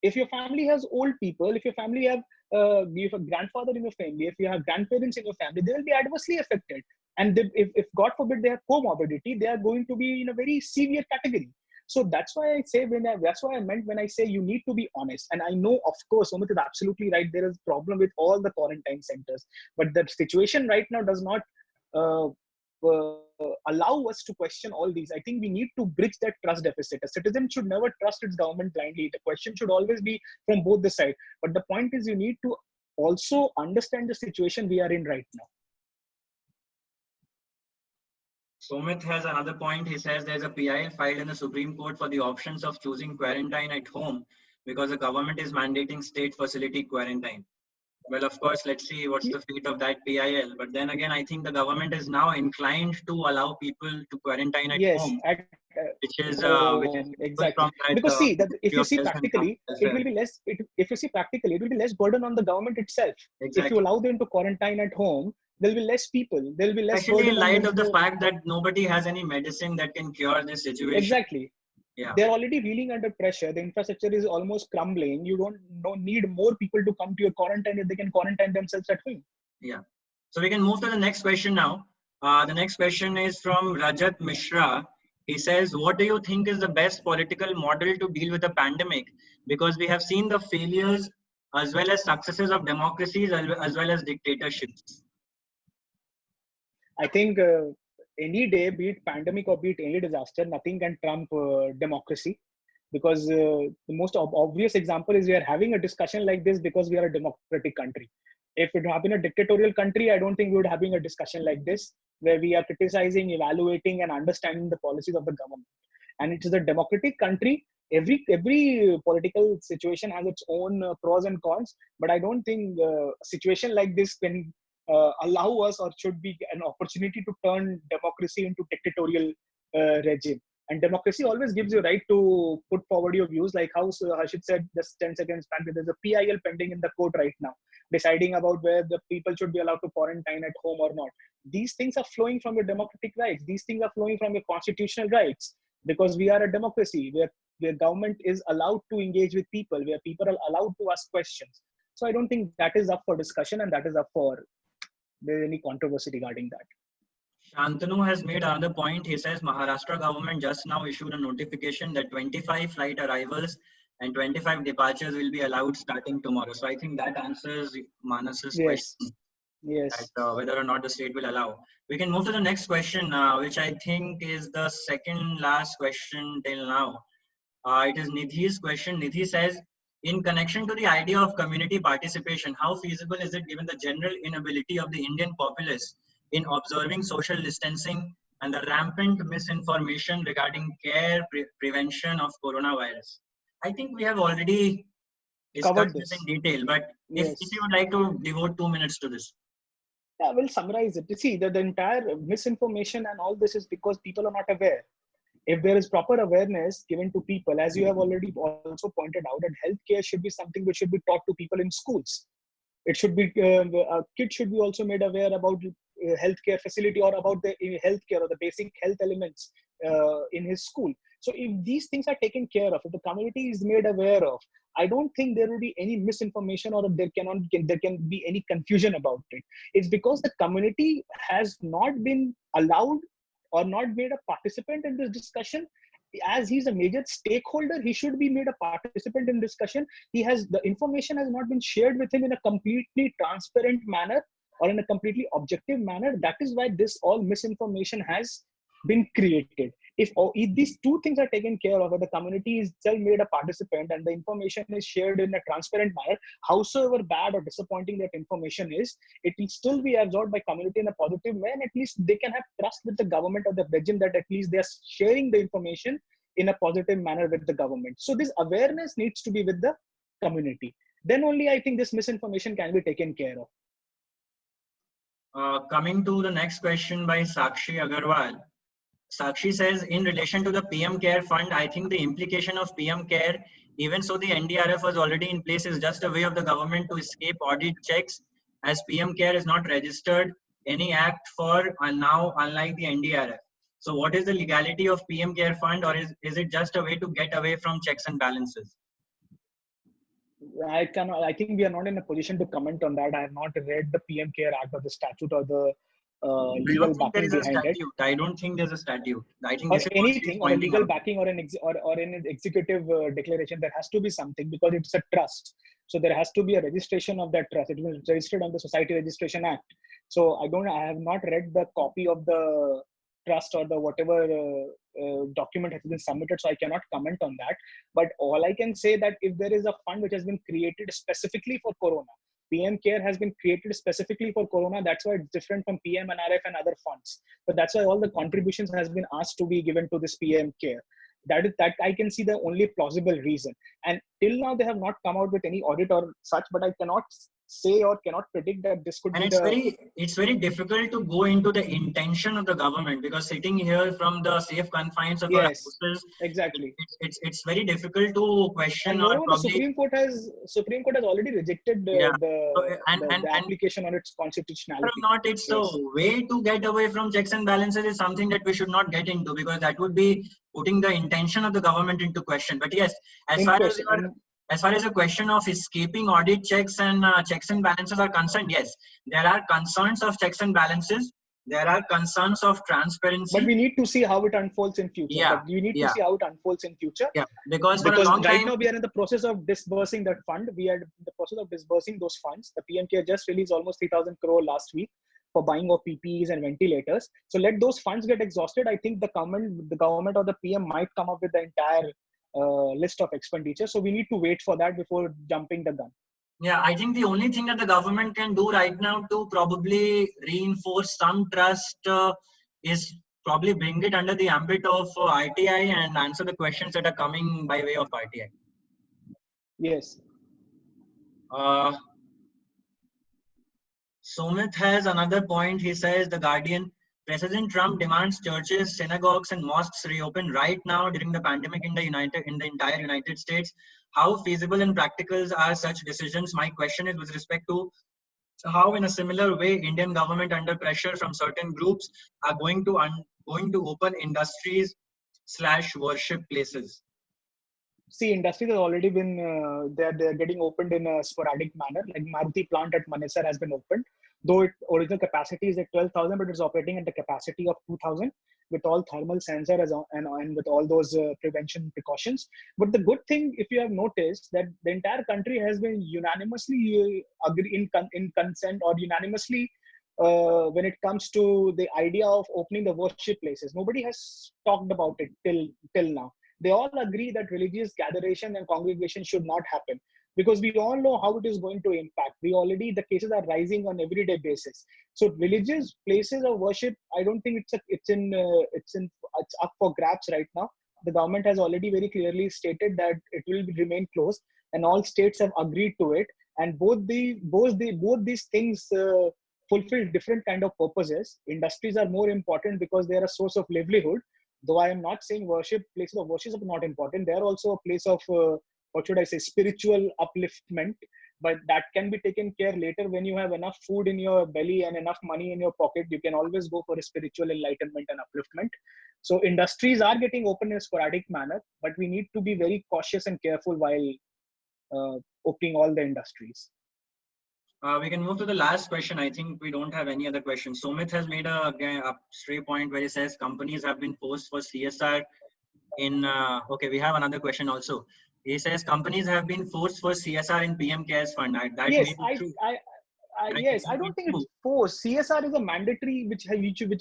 If your family has old people, if your family have a grandfather in your family, if you have grandparents in your family, they will be adversely affected. And if God forbid they have comorbidity, they are going to be in a very severe category. So that's why I say that's what I meant when I say you need to be honest. And I know, of course, Umit is absolutely right. There is a problem with all the quarantine centers, but the situation right now does not allow us to question all these. I think we need to bridge that trust deficit. A citizen should never trust its government blindly. The question should always be from both the sides. But the point is, you need to also understand the situation we are in right now. Somit has another point. He says there's a PIL filed in the Supreme Court for the options of choosing quarantine at home because the government is mandating state facility quarantine. Well, of course, let's see what's the fate of that PIL. But then again, I think the government is now inclined to allow people to quarantine at home, which is exactly from that, because see that if you see practically, it will be less. If you see practically, it will be less burden on the government itself. Exactly. If you allow them to quarantine at home, there will be less people. There will be less. Especially in light of the fact that nobody has any medicine that can cure this situation. Exactly. Yeah. They're already reeling under pressure. The infrastructure is almost crumbling. You don't need more people to come to your quarantine if they can quarantine themselves at home. Yeah. So we can move to the next question now. The next question is from Rajat Mishra. He says, what do you think is the best political model to deal with the pandemic? Because we have seen the failures as well as successes of democracies as well as dictatorships. I think any day, be it pandemic or be it any disaster, nothing can trump democracy. Because the most obvious example is we are having a discussion like this because we are a democratic country. If it had been a dictatorial country, I don't think we would having a discussion like this, where we are criticizing, evaluating, and understanding the policies of the government. And it is a democratic country. Every political situation has its own pros and cons, but I don't think a situation like this can allow us or should be an opportunity to turn democracy into dictatorial regime. And democracy always gives you right to put forward your views, like how Harshit said just 10 seconds back, there's a PIL pending in the court right now, deciding about where the people should be allowed to quarantine at home or not. These things are flowing from your democratic rights. These things are flowing from your constitutional rights, because we are a democracy where government is allowed to engage with people, where people are allowed to ask questions. So I don't think that is up for discussion, and that is up for there's any controversy regarding that. Shantanu has made another point. He says Maharashtra government just now issued a notification that 25 flight arrivals and 25 departures will be allowed starting tomorrow. So I think that answers Manas's question. Yes. That, whether or not the state will allow. We can move to the next question, which I think is the second last question till now. It is Nidhi's question. Nidhi says, in connection to the idea of community participation, how feasible is it given the general inability of the Indian populace in observing social distancing and the rampant misinformation regarding care prevention of coronavirus? I think we have already discussed this in detail, but if you would like to devote 2 minutes to this. Yeah, we'll summarize it. You see, the entire misinformation and all this is because people are not aware. If there is proper awareness given to people, as you have already also pointed out, that healthcare should be something which should be taught to people in schools. It should be, kids should be also made aware about healthcare facility or about the healthcare or the basic health elements in his school. So if these things are taken care of, if the community is made aware of, I don't think there will be any misinformation or there can be any confusion about it. It's because the community has not been allowed or not made a participant in this discussion. As he's a major stakeholder, he should be made a participant in discussion. The information has not been shared with him in a completely transparent manner or in a completely objective manner. That is why this all misinformation has been created. If these two things are taken care of, where the community is still made a participant and the information is shared in a transparent manner, howsoever bad or disappointing that information is, it will still be absorbed by community in a positive way, and at least they can have trust with the government or the regime that at least they are sharing the information in a positive manner with the government. So this awareness needs to be with the community. Then only I think this misinformation can be taken care of. Coming to the next question by Sakshi Agarwal. Sakshi says, in relation to the PM CARE fund, I think the implication of PM CARE, even so the NDRF was already in place, is just a way of the government to escape audit checks, as PM CARE is not registered any act for now, unlike the NDRF. So what is the legality of PM CARE fund, or is it just a way to get away from checks and balances? I think we are not in a position to comment on that. I have not read the PM CARE Act or the statute or the legal backing behind it. I don't think there's a statute. I think or anything, or a legal backing, or an executive declaration. There has to be something, because it's a trust. So there has to be a registration of that trust. It was registered on the Society Registration Act. So I have not read the copy of the trust or the whatever document has been submitted, so I cannot comment on that. But all I can say that if there is a fund which has been created specifically for Corona, PM CARE has been created specifically for Corona. That's why it's different from PMNRF and other funds. So that's why all the contributions has been asked to be given to this PM CARE. That I can see the only plausible reason. And till now, they have not come out with any audit or such, but I cannot say or cannot predict that this could be it's very difficult to go into the intention of the government, because sitting here from the safe confines of our houses, exactly, it's very difficult to question. And moreover, the Supreme Court has already rejected the application on its constitutionality. It's a way to get away from checks and balances is something that we should not get into, because that would be putting the intention of the government into question. But yes, as far as the question of escaping audit checks and balances are concerned, yes, there are concerns of checks and balances. There are concerns of transparency. But we need to see how it unfolds in future. Yeah. To see how it unfolds in future. Yeah. Because right now we are in the process of disbursing that fund. We are in the process of disbursing those funds. The PM CARE just released almost 3,000 crore last week for buying of PPEs and ventilators. So let those funds get exhausted. I think the government or the PM might come up with the entire list of expenditure. So we need to wait for that before jumping the gun. Yeah, I think the only thing that the government can do right now to probably reinforce some trust is probably bring it under the ambit of RTI and answer the questions that are coming by way of RTI. Yes. Sumit has another point. He says, The Guardian, President Trump demands churches, synagogues, and mosques reopen right now during the pandemic in the entire United States. How feasible and practical are such decisions? My question is with respect to how, in a similar way, Indian government under pressure from certain groups are going to open industries / worship places. See, industries have already been they're getting opened in a sporadic manner. Like Maruti plant at Manesar has been opened, though its original capacity is at 12,000, but it's operating at the capacity of 2,000 with all thermal sensors and with all those prevention precautions. But the good thing, if you have noticed, that the entire country has been unanimously in consent or unanimously when it comes to the idea of opening the worship places. Nobody has talked about it till now. They all agree that religious gatheration and congregation should not happen, because we all know how it is going to impact. The cases are rising on everyday basis. So religious places of worship, I don't think it's up for grabs right now. The government has already very clearly stated that it will remain closed, and all states have agreed to it. And both these things fulfill different kind of purposes. Industries are more important because they are a source of livelihood. Though I am not saying places of worship are not important. They are also a place of spiritual upliftment, but that can be taken care later. When you have enough food in your belly and enough money in your pocket, you can always go for a spiritual enlightenment and upliftment. So industries are getting open in a sporadic manner, but we need to be very cautious and careful while opening all the industries. We can move to the last question. I think we don't have any other questions. Sumit has made a stray point where he says companies have been forced for CSR in, okay, we have another question also. He says companies have been forced for CSR in PM CARES fund. That Yes, may be true. yes, I don't think it's forced. CSR is a mandatory which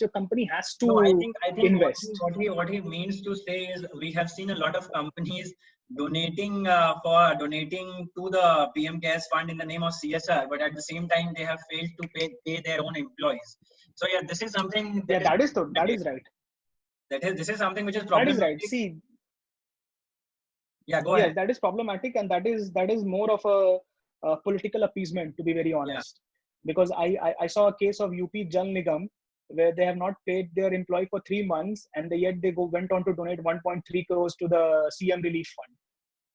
a company has to I think invest. what he means to say is we have seen a lot of companies donating to the PM CARES fund in the name of CSR, but at the same time they have failed to pay their own employees. So yeah, this is something that is right. This is something which is problematic. That is right. See. Yeah, go ahead. That is problematic, and that is more of a political appeasement, to be very honest. Yeah. Because I saw a case of UP Jal Nigam where they have not paid their employee for 3 months, and yet they went on to donate 1.3 crores to the CM Relief Fund,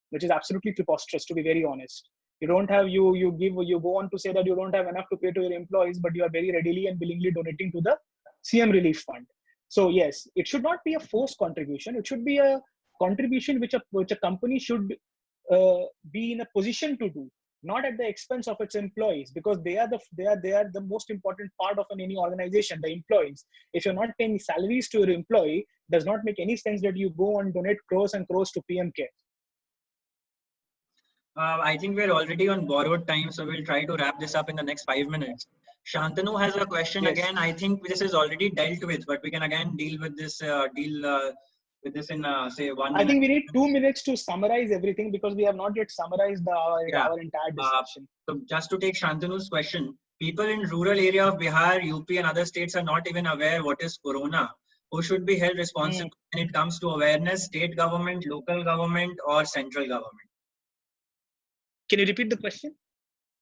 which is absolutely preposterous, to be very honest. You don't have you go on to say that you don't have enough to pay to your employees, but you are very readily and willingly donating to the CM Relief Fund. So yes, it should not be a forced contribution. It should be a contribution which a company should be in a position to do, not at the expense of its employees, because they are the most important part of any organization, the employees. If you're not paying salaries to your employee, does not make any sense that you go and donate crores and crores to PM CARES. I think we're already on borrowed time, so we'll try to wrap this up in the next 5 minutes. Shantanu has a question. Yes. Again. I think this is already dealt with, but we can again deal with this with this in say 1 minute. I think we need 2 minutes to summarize everything, because we have not yet summarized our entire discussion. So just to take Shantanu's question, people in rural area of Bihar, UP and other states are not even aware what is Corona. Who should be held responsible when it comes to awareness? State government, local government, or central government? Can you repeat the question?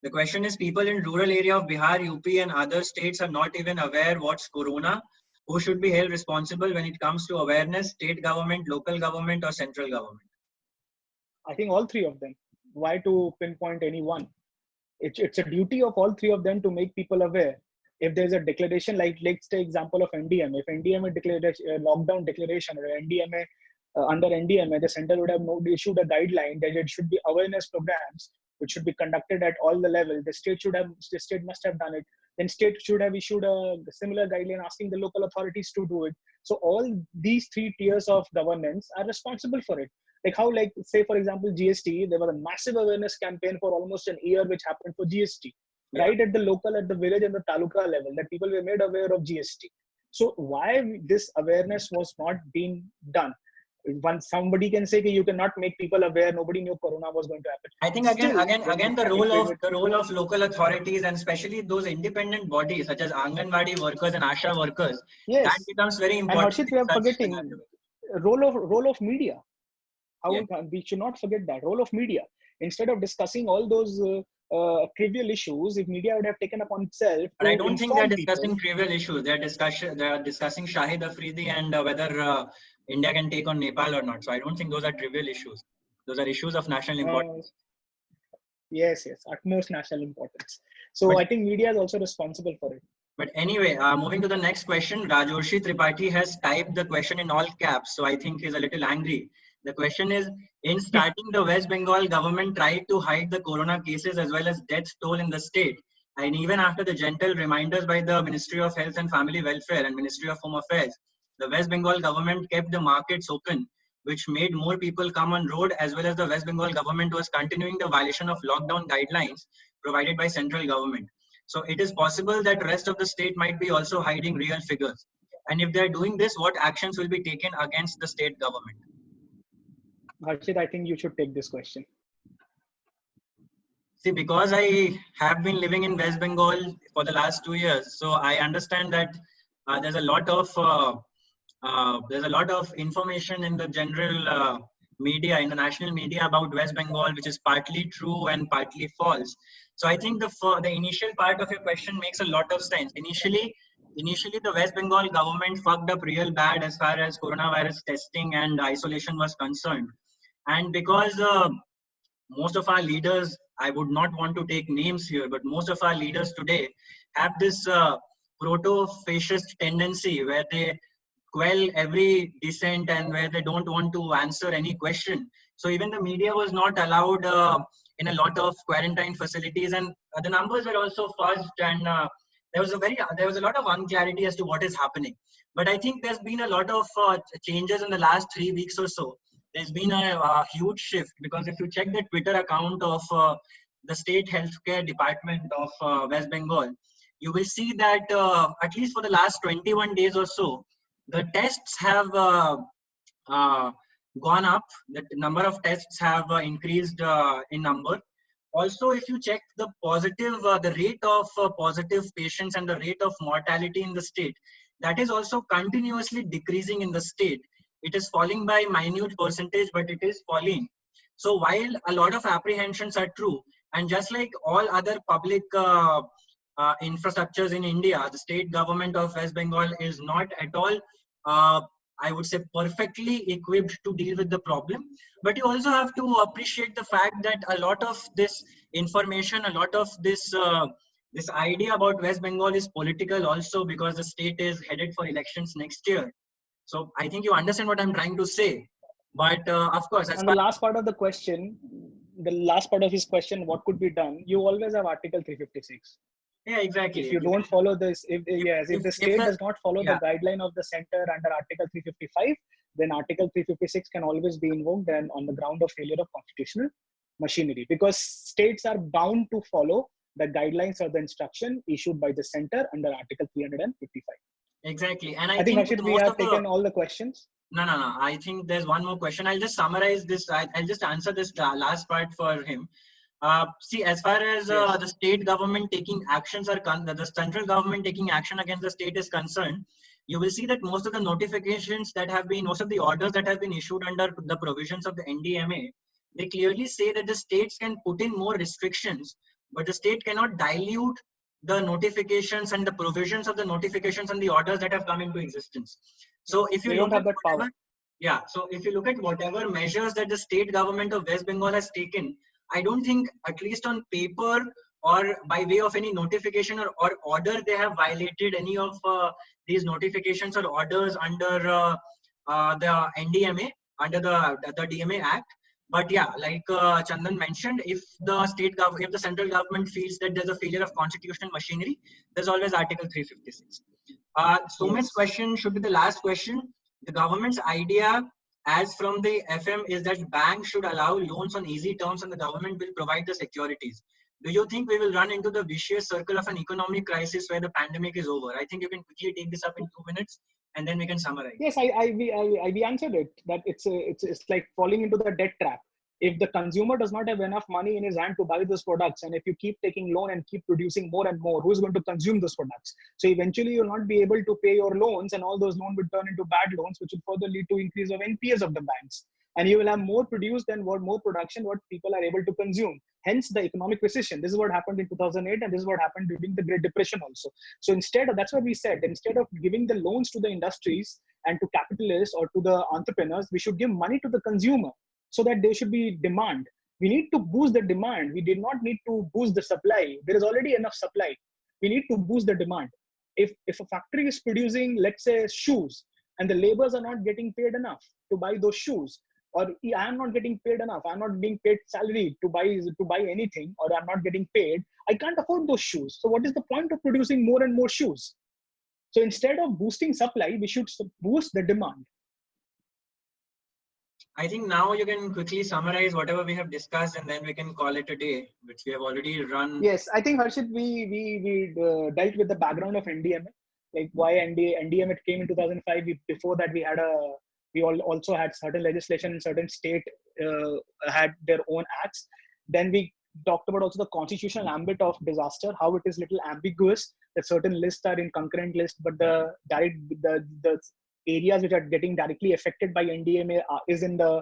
The question is, people in rural area of Bihar, UP and other states are not even aware what's Corona. Who should be held responsible when it comes to awareness? State government, local government, or central government? I think all three of them. Why to pinpoint any one? It's a duty of all three of them to make people aware. If there's a declaration, like let's take example of NDMA. If NDMA declared a lockdown declaration, or NDMA under NDMA, the center would have issued a guideline that it should be awareness programs which should be conducted at all the levels. The state must have done it. Then state should have issued a similar guideline asking the local authorities to do it. So all these three tiers of governance are responsible for it. Like how, like say for example, GST, there was a massive awareness campaign for almost an year which happened for GST, right at the local, at the village and the taluka level, that people were made aware of GST. So why this awareness was not being done? Once somebody can say that you cannot make people aware, nobody knew Corona was going to happen. I think again the role of local authorities, and especially those independent bodies such as Anganwadi workers and Asha workers, yes, that becomes very important. And Harshit, we are forgetting role of media. We should not forget that role of media. Instead of discussing all those trivial issues, if media would have taken upon itself. But I don't think they're discussing trivial issues. They are discussing Shahid Afridi and whether India can take on Nepal or not. So I don't think those are trivial issues. Those are issues of national importance. Yes, utmost national importance. So I think media is also responsible for it. But anyway, moving to the next question, Rajorshi Tripathi has typed the question in all caps. So I think he's a little angry. The question is, in starting, the West Bengal government tried to hide the Corona cases as well as death toll in the state. And even after the gentle reminders by the Ministry of Health and Family Welfare and Ministry of Home Affairs, the West Bengal government kept the markets open, which made more people come on road, as well as the West Bengal government was continuing the violation of lockdown guidelines provided by central government. So it is possible that rest of the state might be also hiding real figures. And if they're doing this, what actions will be taken against the state government? Harshit, I think you should take this question. See, because I have been living in West Bengal for the last 2 years, so I understand that there's a lot of information in the general media, in the national media about West Bengal, which is partly true and partly false. So I think the initial part of your question makes a lot of sense. Initially, the West Bengal government fucked up real bad as far as coronavirus testing and isolation was concerned. And because most of our leaders, I would not want to take names here, but most of our leaders today have this proto-fascist tendency where they quell every dissent and where they don't want to answer any question. So even the media was not allowed in a lot of quarantine facilities, and the numbers were also fudged, and there was a lot of unclarity as to what is happening. But I think there's been a lot of changes in the last 3 weeks or so. There's been a huge shift, because if you check the Twitter account of the State Healthcare Department of West Bengal, you will see that at least for the last 21 days or so, the tests have gone up. The number of tests have increased in number. Also, if you check the the rate of positive patients and the rate of mortality in the state, that is also continuously decreasing in the state. It is falling by minute percentage, but it is falling. So while a lot of apprehensions are true, and just like all other public infrastructures in India, the state government of West Bengal is not at all, I would say, perfectly equipped to deal with the problem. But you also have to appreciate the fact that a lot of this information, a lot of this this idea about West Bengal is political also, because the state is headed for elections next year. So I think you understand what I'm trying to say. But of course, and the last part of the question, what could be done? You always have Article 356. Yeah, exactly. If you don't follow this, if the state does not follow the guideline of the center under Article 355, then Article 356 can always be invoked, and on the ground of failure of constitutional machinery, because states are bound to follow the guidelines or the instruction issued by the center under Article 355. Exactly. And I think Harshit, we have taken all the questions. No. I think there's one more question. I'll just summarize this. I'll just answer this last part for him. See, as far as the state government taking actions are the central government taking action against the state is concerned, you will see that most of the notifications that have been, most of the orders that have been issued under the provisions of the NDMA, they clearly say that the states can put in more restrictions, but the state cannot dilute the notifications and the provisions of the notifications and the orders that have come into existence. So if you don't have that power. Yeah. So if you look at whatever measures that the state government of West Bengal has taken, I don't think, at least on paper or by way of any notification or order, they have violated any of these notifications or orders under the NDMA, under the DMA Act. But yeah, like Chandan mentioned, if the central government feels that there's a failure of constitutional machinery, there's always Article 356. Sumit's question should be the last question. The government's idea, as from the FM, is that banks should allow loans on easy terms and the government will provide the securities. Do you think we will run into the vicious circle of an economic crisis where the pandemic is over? I think you can quickly take this up in 2 minutes and then we can summarize. Yes, we answered it, that it's like falling into the debt trap. If the consumer does not have enough money in his hand to buy those products, and if you keep taking loan and keep producing more and more, who's going to consume those products? So eventually you'll not be able to pay your loans, and all those loans will turn into bad loans, which will further lead to increase of NPAs of the banks. And you will have more produced than more production, what people are able to consume. Hence the economic recession. This is what happened in 2008, and this is what happened during the Great Depression also. So that's what we said. Instead of giving the loans to the industries and to capitalists or to the entrepreneurs, we should give money to the consumer, so that there should be demand. We need to boost the demand. We did not need to boost the supply. There is already enough supply. We need to boost the demand. If a factory is producing, let's say, shoes, and the laborers are not getting paid enough to buy those shoes, or I am not getting paid enough, I'm not being paid salary to buy anything, or I'm not getting paid, I can't afford those shoes. So what is the point of producing more and more shoes? So instead of boosting supply, we should boost the demand. I think now you can quickly summarize whatever we have discussed, and then we can call it a day, which we have already run. Yes, I think, Harshit, we dealt with the background of NDMA, like why NDMA came in 2005. Before that, we also had certain legislation in certain state had their own acts. Then we talked about also the constitutional ambit of disaster, how it is little ambiguous, that certain lists are in concurrent list, but the areas which are getting directly affected by NDMA is in the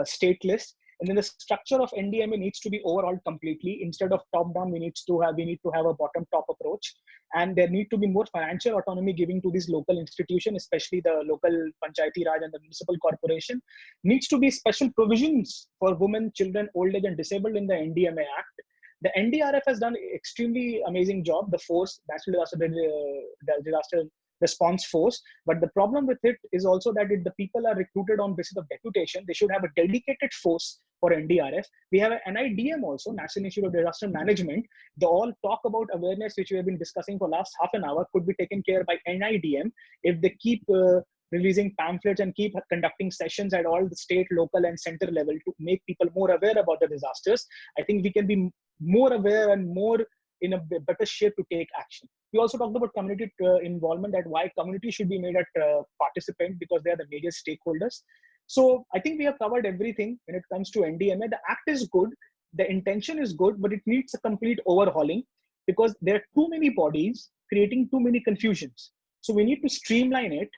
state list. And then the structure of NDMA needs to be overhauled completely. Instead of top down, we need to have a bottom top approach, and there need to be more financial autonomy given to these local institutions, especially the local Panchayati Raj and the municipal corporation. Needs to be special provisions for women, children, old age and disabled in the NDMA Act. The NDRF has done extremely amazing job, the force, National Disaster Response Force. But the problem with it is also that if the people are recruited on basis of deputation, they should have a dedicated force for NDRF. We have an NIDM also, National Institute of Disaster Management. The all talk about awareness, which we have been discussing for last half an hour, could be taken care by NIDM if they keep releasing pamphlets and keep conducting sessions at all the state, local, and center level to make people more aware about the disasters. I think we can be more aware and more in a better shape to take action. We also talked about community involvement, that why community should be made a participant, because they are the major stakeholders. So I think we have covered everything when it comes to NDMA. The act is good, the intention is good, but it needs a complete overhauling because there are too many bodies creating too many confusions. So we need to streamline it,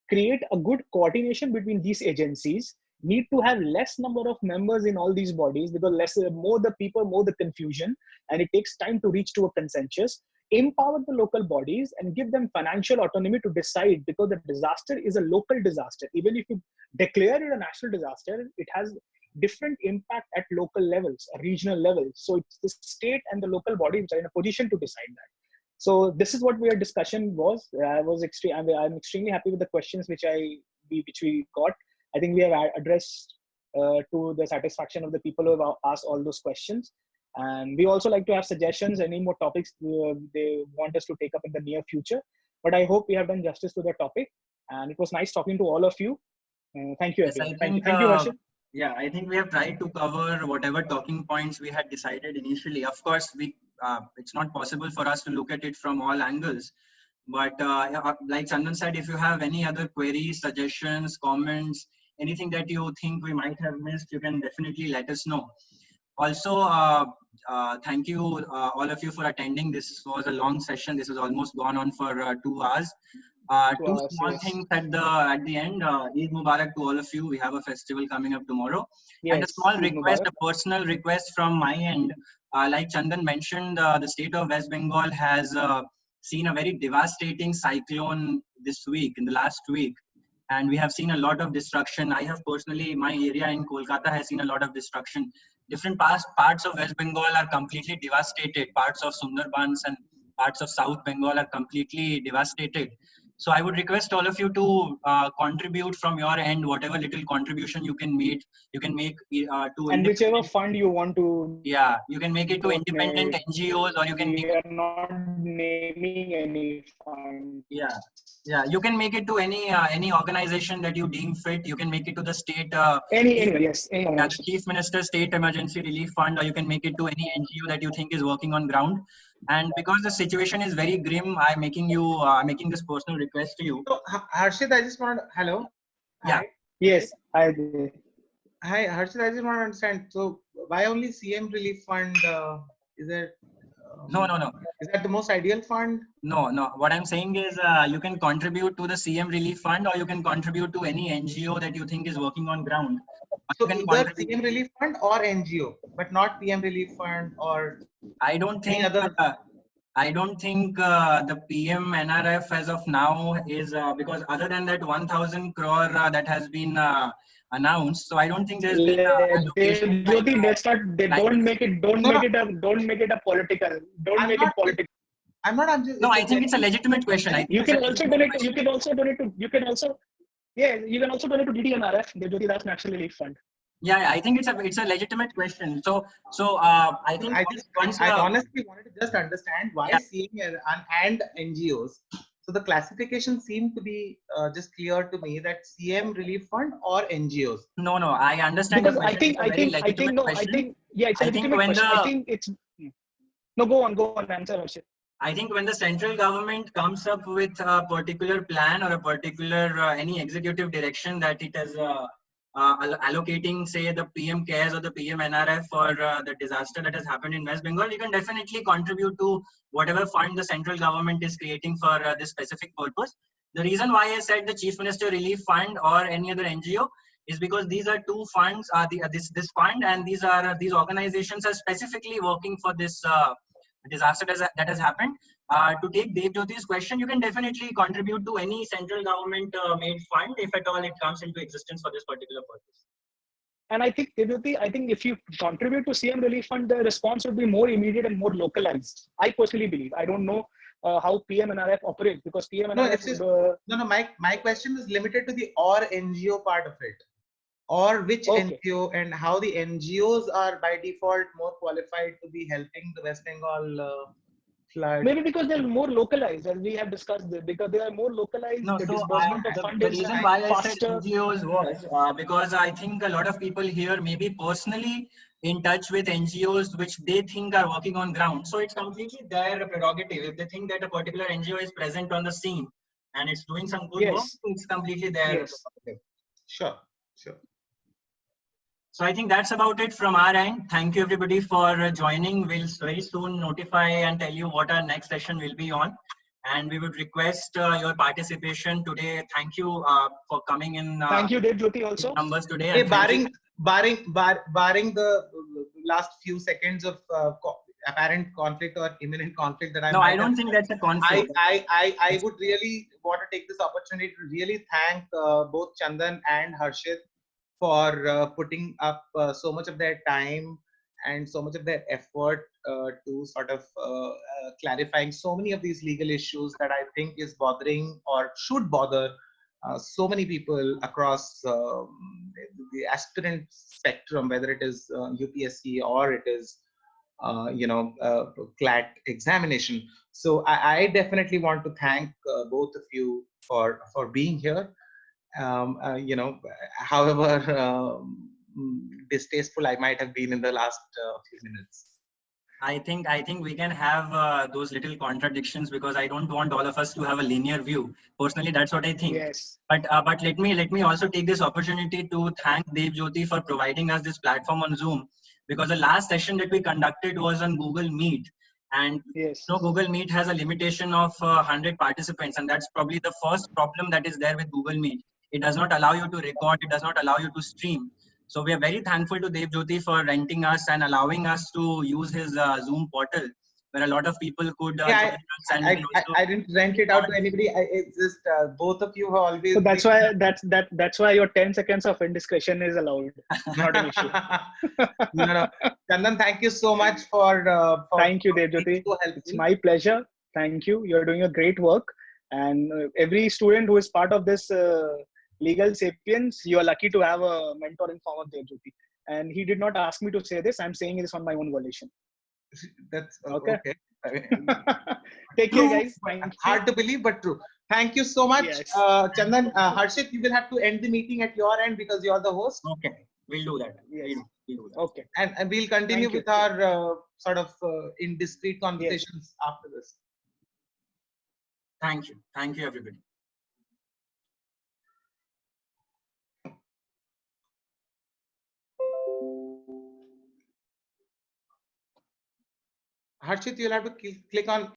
create a good coordination between these agencies, need to have less number of members in all these bodies, because more the people, more the confusion, and it takes time to reach to a consensus. Empower the local bodies and give them financial autonomy to decide, because the disaster is a local disaster. Even if you declare it a national disaster, it has different impact at local levels, regional levels. So it's the state and the local bodies which are in a position to decide that. So this is what our discussion was. I'm extremely happy with the questions which we got. I think we have addressed to the satisfaction of the people who have asked all those questions. And we also like to have suggestions, any more topics they want us to take up in the near future. But I hope we have done justice to the topic. And it was nice talking to all of you. Thank you, everyone. Thank you, Harshit. Yeah, I think we have tried to cover whatever talking points we had decided initially. Of course, it's not possible for us to look at it from all angles. But like Chandan said, if you have any other queries, suggestions, comments, anything that you think we might have missed, you can definitely let us know. Also, thank you all of you for attending. This was a long session. This has almost gone on for 2 hours. Two small things at the end. Eid Mubarak to all of you. We have a festival coming up tomorrow. Yes, and a small request, a personal request from my end. Like Chandan mentioned, the state of West Bengal has seen a very devastating cyclone this week, in the last week. And we have seen a lot of destruction. I have personally, my area in Kolkata has seen a lot of destruction. Different parts of West Bengal are completely devastated. Parts of Sundarbans and parts of South Bengal are completely devastated. So I would request all of you to contribute from your end, whatever little contribution you can make to. And whichever fund you want to. Yeah, you can make it to independent NGOs, or you can. We are not naming any fund. Yeah, you can make it to any organization that you deem fit. You can make it to the state. The Chief Minister State Emergency Relief Fund, or you can make it to any NGO that you think is working on ground. And because the situation is very grim, I'm making this personal request to you. So, Harshit, I just want to, hello. Yeah. Hi. Yes. Hi, Harshit, I just want to understand. So, why only CM Relief Fund? Is it? No. Is that the most ideal fund? No. What I'm saying is, you can contribute to the CM Relief Fund, or you can contribute to any NGO that you think is working on ground. So either CM Relief Fund or NGO, but not PM Relief Fund or. I don't think the PM NRF as of now is because other than that 1,000 crore that has been announced, so I don't think there's been don't make it a political. I think it's a legitimate question. You can also donate to DDNRF, the Jyoti Das National Relief Fund. Yeah, I think it's a legitimate question. So I think I honestly wanted to just understand why CM and NGOs. So the classification seemed to be just clear to me that CM Relief Fund or NGOs. No, I understand. Because I think it's a legitimate question. Go on, answer, Harshit. I think when the central government comes up with a particular plan or a particular any executive direction that it has allocating, say, the PM CARES or the PM NRF for the disaster that has happened in West Bengal, you can definitely contribute to whatever fund the central government is creating for this specific purpose. The reason why I said the Chief Minister Relief Fund or any other NGO is because these are two funds, this fund and these organizations are specifically working for this disaster that has happened. To take Dev Jyoti's question, you can definitely contribute to any central government made fund if at all it comes into existence for this particular purpose. And I think, Dev Jyoti, if you contribute to CM Relief Fund, the response would be more immediate and more localized. I personally believe. I don't know how PMNRF operates, because PMNRF. My question is limited to the or NGO part of it. or which Okay. NGO, and how the NGOs are by default more qualified to be helping the West Bengal flood? Maybe because they're more localized, as we have discussed, because they are more localized. No, The so disbursement of fund the is reason why I said faster. NGOs was because I think a lot of people here may be personally in touch with NGOs which they think are working on ground. So it's completely their prerogative. If they think that a particular NGO is present on the scene and it's doing some good work, Yes. it's completely their Yes. prerogative. Sure, sure. So I think that's about it from our end. Thank you everybody for joining. We'll very soon notify and tell you what our next session will be on. And we would request your participation today. Thank you for coming in. Thank you, Dev Jyoti, also. Numbers today. Hey, And barring the last few seconds of apparent conflict or imminent conflict that no, I don't think that's a conflict. I would really want to take this opportunity to really thank both Chandan and Harshit for putting up so much of their time and so much of their effort to sort of clarifying so many of these legal issues that I think is bothering or should bother so many people across the aspirant spectrum, whether it is UPSC or it is CLAT examination. So I definitely want to thank both of you for being here. However distasteful I might have been in the last few minutes. I think we can have those little contradictions because I don't want all of us to have a linear view. Personally, that's what I think. Yes. But let me also take this opportunity to thank Dev Jyoti for providing us this platform on Zoom, because the last session that we conducted was on Google Meet, and Yes. Google Meet has a limitation of 100 participants, and that's probably the first problem that is there with Google Meet. It does not allow you to record. It does not allow you to stream. So we are very thankful to Dev Jyoti for renting us and allowing us to use his Zoom portal, where a lot of people could join us. And I didn't rent it out to anybody. It's just both of you have always. So that's why your 10 seconds of indiscretion is allowed. Not an issue. No. Chandan, thank you so much for thank you, Dev Jyoti. So it's my pleasure. Thank you. You're doing a great work. And every student who is part of this Legal Sapiens, you are lucky to have a mentor in form of Dev Jyoti. And he did not ask me to say this. I'm saying this on my own volition. That's okay. Take care, guys. Hard to believe, but true. Thank you so much, yes. Chandan. Harshit, you will have to end the meeting at your end because you are the host. Okay, we'll do that. Yes. We'll do that. Okay. And we'll continue with our sort of indiscreet conversations after this. Thank you. Thank you, everybody. Harshit, you'll have to click on